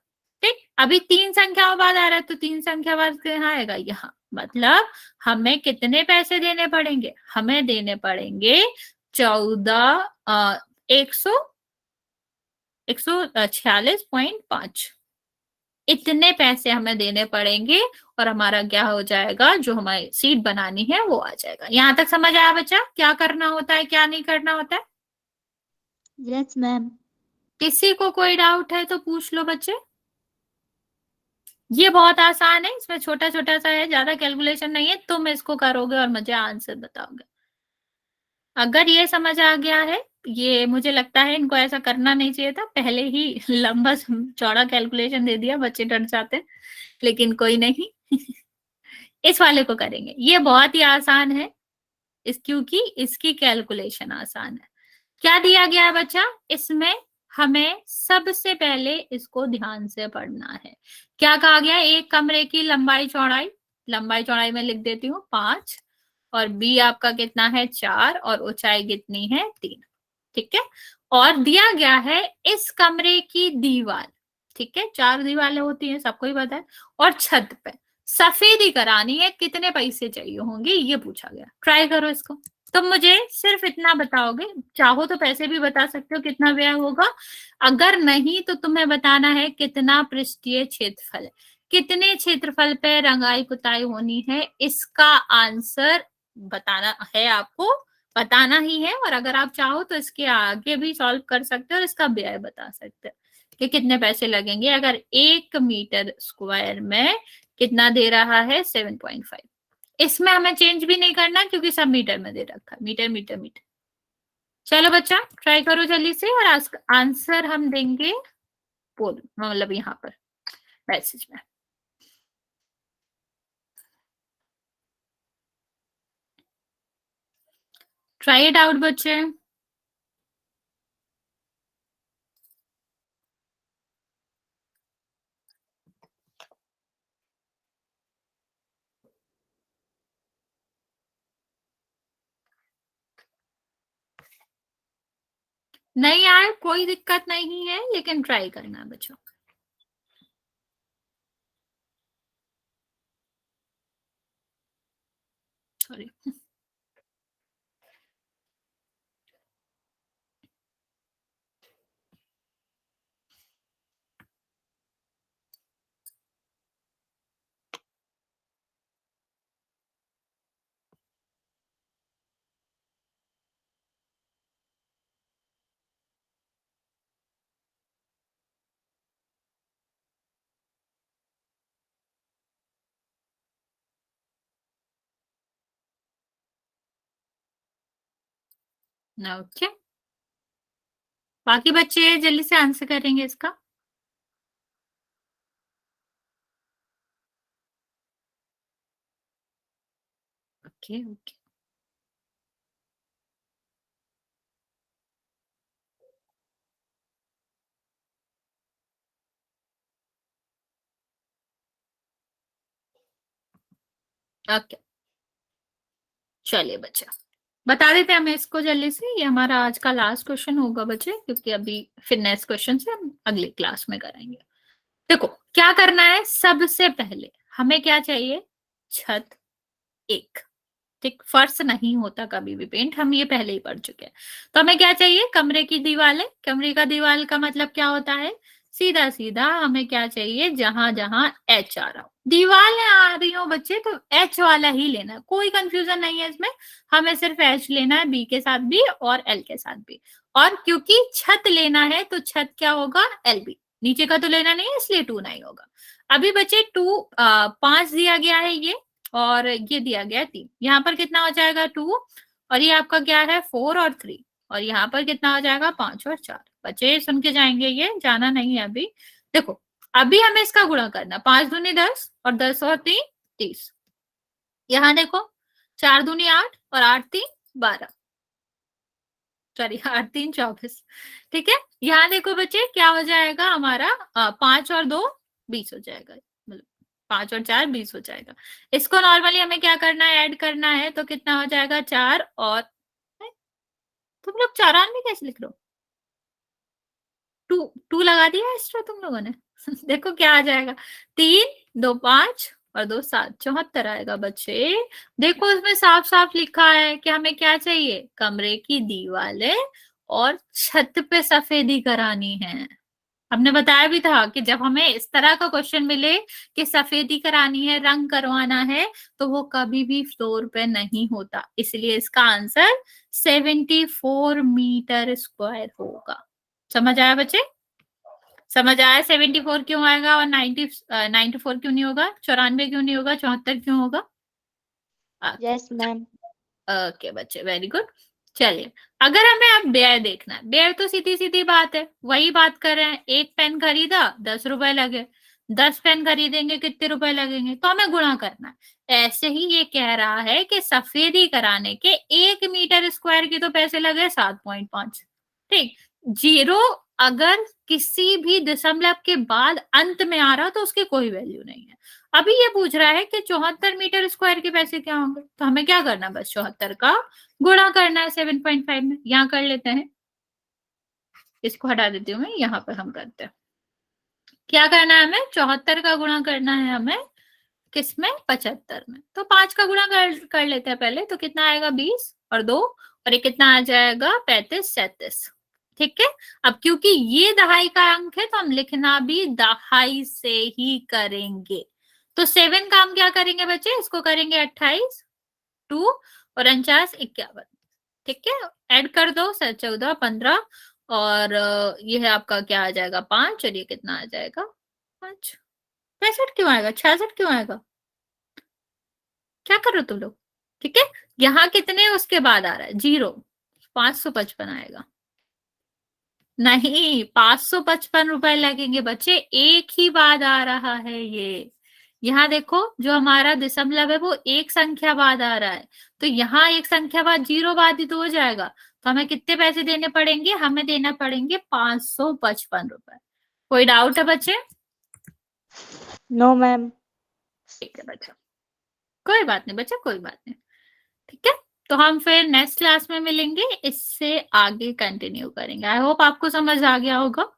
ठीक, अभी 3 संख्याओं बाद आ रहा है तो 3 संख्या बाद कहाँ आएगा, यहाँ। मतलब हमें कितने पैसे देने पड़ेंगे, हमें देने पड़ेंगे 14, 146.5, इतने पैसे हमें देने पड़ेंगे और हमारा क्या हो जाएगा, जो हमारी सीट बनानी है वो आ जाएगा। यहां तक समझ आया बच्चा, क्या करना होता है क्या नहीं करना होता है? Yes ma'am. किसी को कोई डाउट है तो पूछ लो बच्चे। ये बहुत आसान है, इसमें छोटा छोटा सा है, ज्यादा कैलकुलेशन नहीं है, तुम इसको करोगे और मुझे आंसर बताओगे। अगर ये समझ आ गया है, ये मुझे लगता है इनको ऐसा करना नहीं चाहिए था, पहले ही लंबा चौड़ा कैलकुलेशन दे दिया, बच्चे डर जाते हैं, लेकिन कोई नहीं। इस वाले को करेंगे, ये बहुत ही आसान है, क्योंकि इसकी कैलकुलेशन आसान है। क्या दिया गया है बच्चा, इसमें हमें सबसे पहले इसको ध्यान से पढ़ना है। क्या कहा गया, एक कमरे की लंबाई चौड़ाई, लंबाई चौड़ाई में लिख देती हूँ 5, और बी आपका कितना है 4, और ऊंचाई कितनी है 3। ठीक है, और दिया गया है इस कमरे की दीवार, ठीक है 4 दीवारें होती हैं सबको ही पता है, और छत पे सफेदी करानी है, कितने पैसे चाहिए होंगे ये पूछा गया। ट्राई करो इसको। तुम मुझे सिर्फ इतना बताओगे, चाहो तो पैसे भी बता सकते हो कितना व्यय होगा, अगर नहीं तो तुम्हें बताना है कितना पृष्ठीय क्षेत्रफल है, कितने क्षेत्रफल पे रंगाई पुताई होनी है, इसका आंसर बताना है आपको, बताना ही है। और अगर आप चाहो तो इसके आगे भी सॉल्व कर सकते हो और इसका व्यय बता सकते हो कि कितने पैसे लगेंगे अगर 1 मीटर स्क्वायर में कितना दे रहा है 7.5। इसमें हमें चेंज भी नहीं करना क्योंकि सब मीटर में दे रखा है, मीटर मीटर मीटर। चलो बच्चा ट्राई करो जल्दी से, और आंसर हम देंगे बोल मतलब यहाँ पर मैसेज में। ट्राई इट आउट बच्चे। नहीं आए कोई दिक्कत नहीं है, लेकिन ट्राई करना है बच्चों। सॉरी। ओके, बाकी बच्चे जल्दी से आंसर करेंगे इसका। ओके ओके ओके, चलिए बच्चा बता देते हैं हमें इसको जल्दी से, ये हमारा आज का लास्ट क्वेश्चन होगा बच्चे, क्योंकि अभी फिर नेक्स्ट क्वेश्चन से हम अगली क्लास में करेंगे। देखो क्या करना है, सबसे पहले हमें क्या चाहिए, छत एक, ठीक, फर्श नहीं होता कभी भी पेंट, हम ये पहले ही पढ़ चुके हैं। तो हमें क्या चाहिए, कमरे की दीवारें, कमरे का दीवार का मतलब क्या होता है, सीधा सीधा हमें क्या चाहिए, जहां जहां एच आ रहा हो, दीवारें आ रही हो बच्चे तो एच वाला ही लेना है, कोई कंफ्यूजन नहीं है इसमें, हमें सिर्फ एच लेना है, बी के साथ भी और एल के साथ भी। और क्योंकि छत लेना है तो छत क्या होगा, एल बी, नीचे का तो लेना नहीं है इसलिए 2 नहीं होगा। अभी बच्चे 5 दिया गया है ये, और ये दिया गया 3, यहाँ पर कितना हो जाएगा 2, और ये आपका क्या है 4 और 3, और यहाँ पर कितना हो जाएगा 5 और 4। बच्चे सुन के जाएंगे, ये जाना नहीं है अभी। देखो अभी हमें इसका गुणा करना, 5 दूनी 10 और 10 और 3 30। यहाँ देखो 4 दूनी 8 और 8 3 12, सॉरी 8 3 24। ठीक है, यहाँ देखो बच्चे क्या हो जाएगा हमारा 5 और 2 20 हो जाएगा, मतलब 5 और 4 20 हो जाएगा। इसको नॉर्मली हमें क्या करना है, ऐड करना है, तो कितना हो जाएगा 4 और तुम लोग 94 कैसे लिख रहे हो, टू टू लगा दिया एक्स्ट्रा तुम लोगों ने। देखो क्या आ जाएगा, 3 2 5 और 2 7, 74 आएगा बच्चे। देखो इसमें साफ साफ लिखा है कि हमें क्या चाहिए, कमरे की दीवारें और छत पे सफेदी करानी है। हमने बताया भी था कि जब हमें इस तरह का क्वेश्चन मिले कि सफेदी करानी है, रंग करवाना है, तो वो कभी भी फ्लोर पे नहीं होता, इसलिए इसका आंसर 74 मीटर स्क्वायर होगा। समझ आया बच्चे, समझ आया 74 क्यों आएगा और 94 क्यों नहीं होगा, 94 क्यों नहीं होगा, 74 क्यों होगा। Yes ma'am. ओके बच्चे, वेरी गुड। चलिए, अगर हमें अब व्यय देखना है, व्यय तो सीधी सीधी बात है, वही बात कर रहे हैं, एक पेन खरीदा 10 रुपए लगे, 10 पेन खरीदेंगे कितने रुपए लगेंगे, तो हमें गुणा करना है। ऐसे ही ये कह रहा है कि सफेदी कराने के 1 मीटर स्क्वायर के तो पैसे लगे 7.5। ठीक, जीरो अगर किसी भी दशमलव के बाद अंत में आ रहा तो उसकी कोई वैल्यू नहीं है। अभी ये पूछ रहा है कि 74 मीटर स्क्वायर के पैसे क्या होंगे, तो हमें क्या करना, बस 74 का गुणा करना है 7.5 में। यहाँ कर लेते हैं, इसको हटा देती हूँ मैं, यहाँ पर हम करते हैं। क्या करना है हमें, 74 का गुणा करना है हमें किसमें, 75 में। तो 5 का गुणा कर लेते हैं पहले, तो कितना आएगा 20 और 2, और ये कितना आ जाएगा 35 37। ठीक है, अब क्योंकि ये दहाई का अंक है तो हम लिखना भी दहाई से ही करेंगे। तो 7 का हम क्या करेंगे बच्चे, इसको करेंगे 28, 2 और 49 51। ठीक है, ऐड कर दो 14 15, और ये है आपका क्या आ जाएगा 5, और ये कितना आ जाएगा 5। 65 क्यों आएगा, 66 क्यों आएगा, क्या कर रहे हो तुम लोग। ठीक है, यहाँ कितने उसके बाद आ रहा है 0, 555 आएगा। नहीं, 555 रुपए लगेंगे बच्चे, एक ही बाद आ रहा है ये। यहाँ देखो जो हमारा दशमलव है वो एक संख्या बाद आ रहा है, तो यहाँ एक संख्या बाद 0 बाद ही तो हो जाएगा। तो हमें कितने पैसे देने पड़ेंगे, हमें देना पड़ेंगे 555 रुपए। कोई डाउट है बच्चे। No ma'am. ठीक है बच्चा, कोई बात नहीं बच्चा, कोई बात नहीं। ठीक है, तो हम फिर नेक्स्ट क्लास में मिलेंगे, इससे आगे कंटिन्यू करेंगे। आई होप आपको समझ आ गया होगा।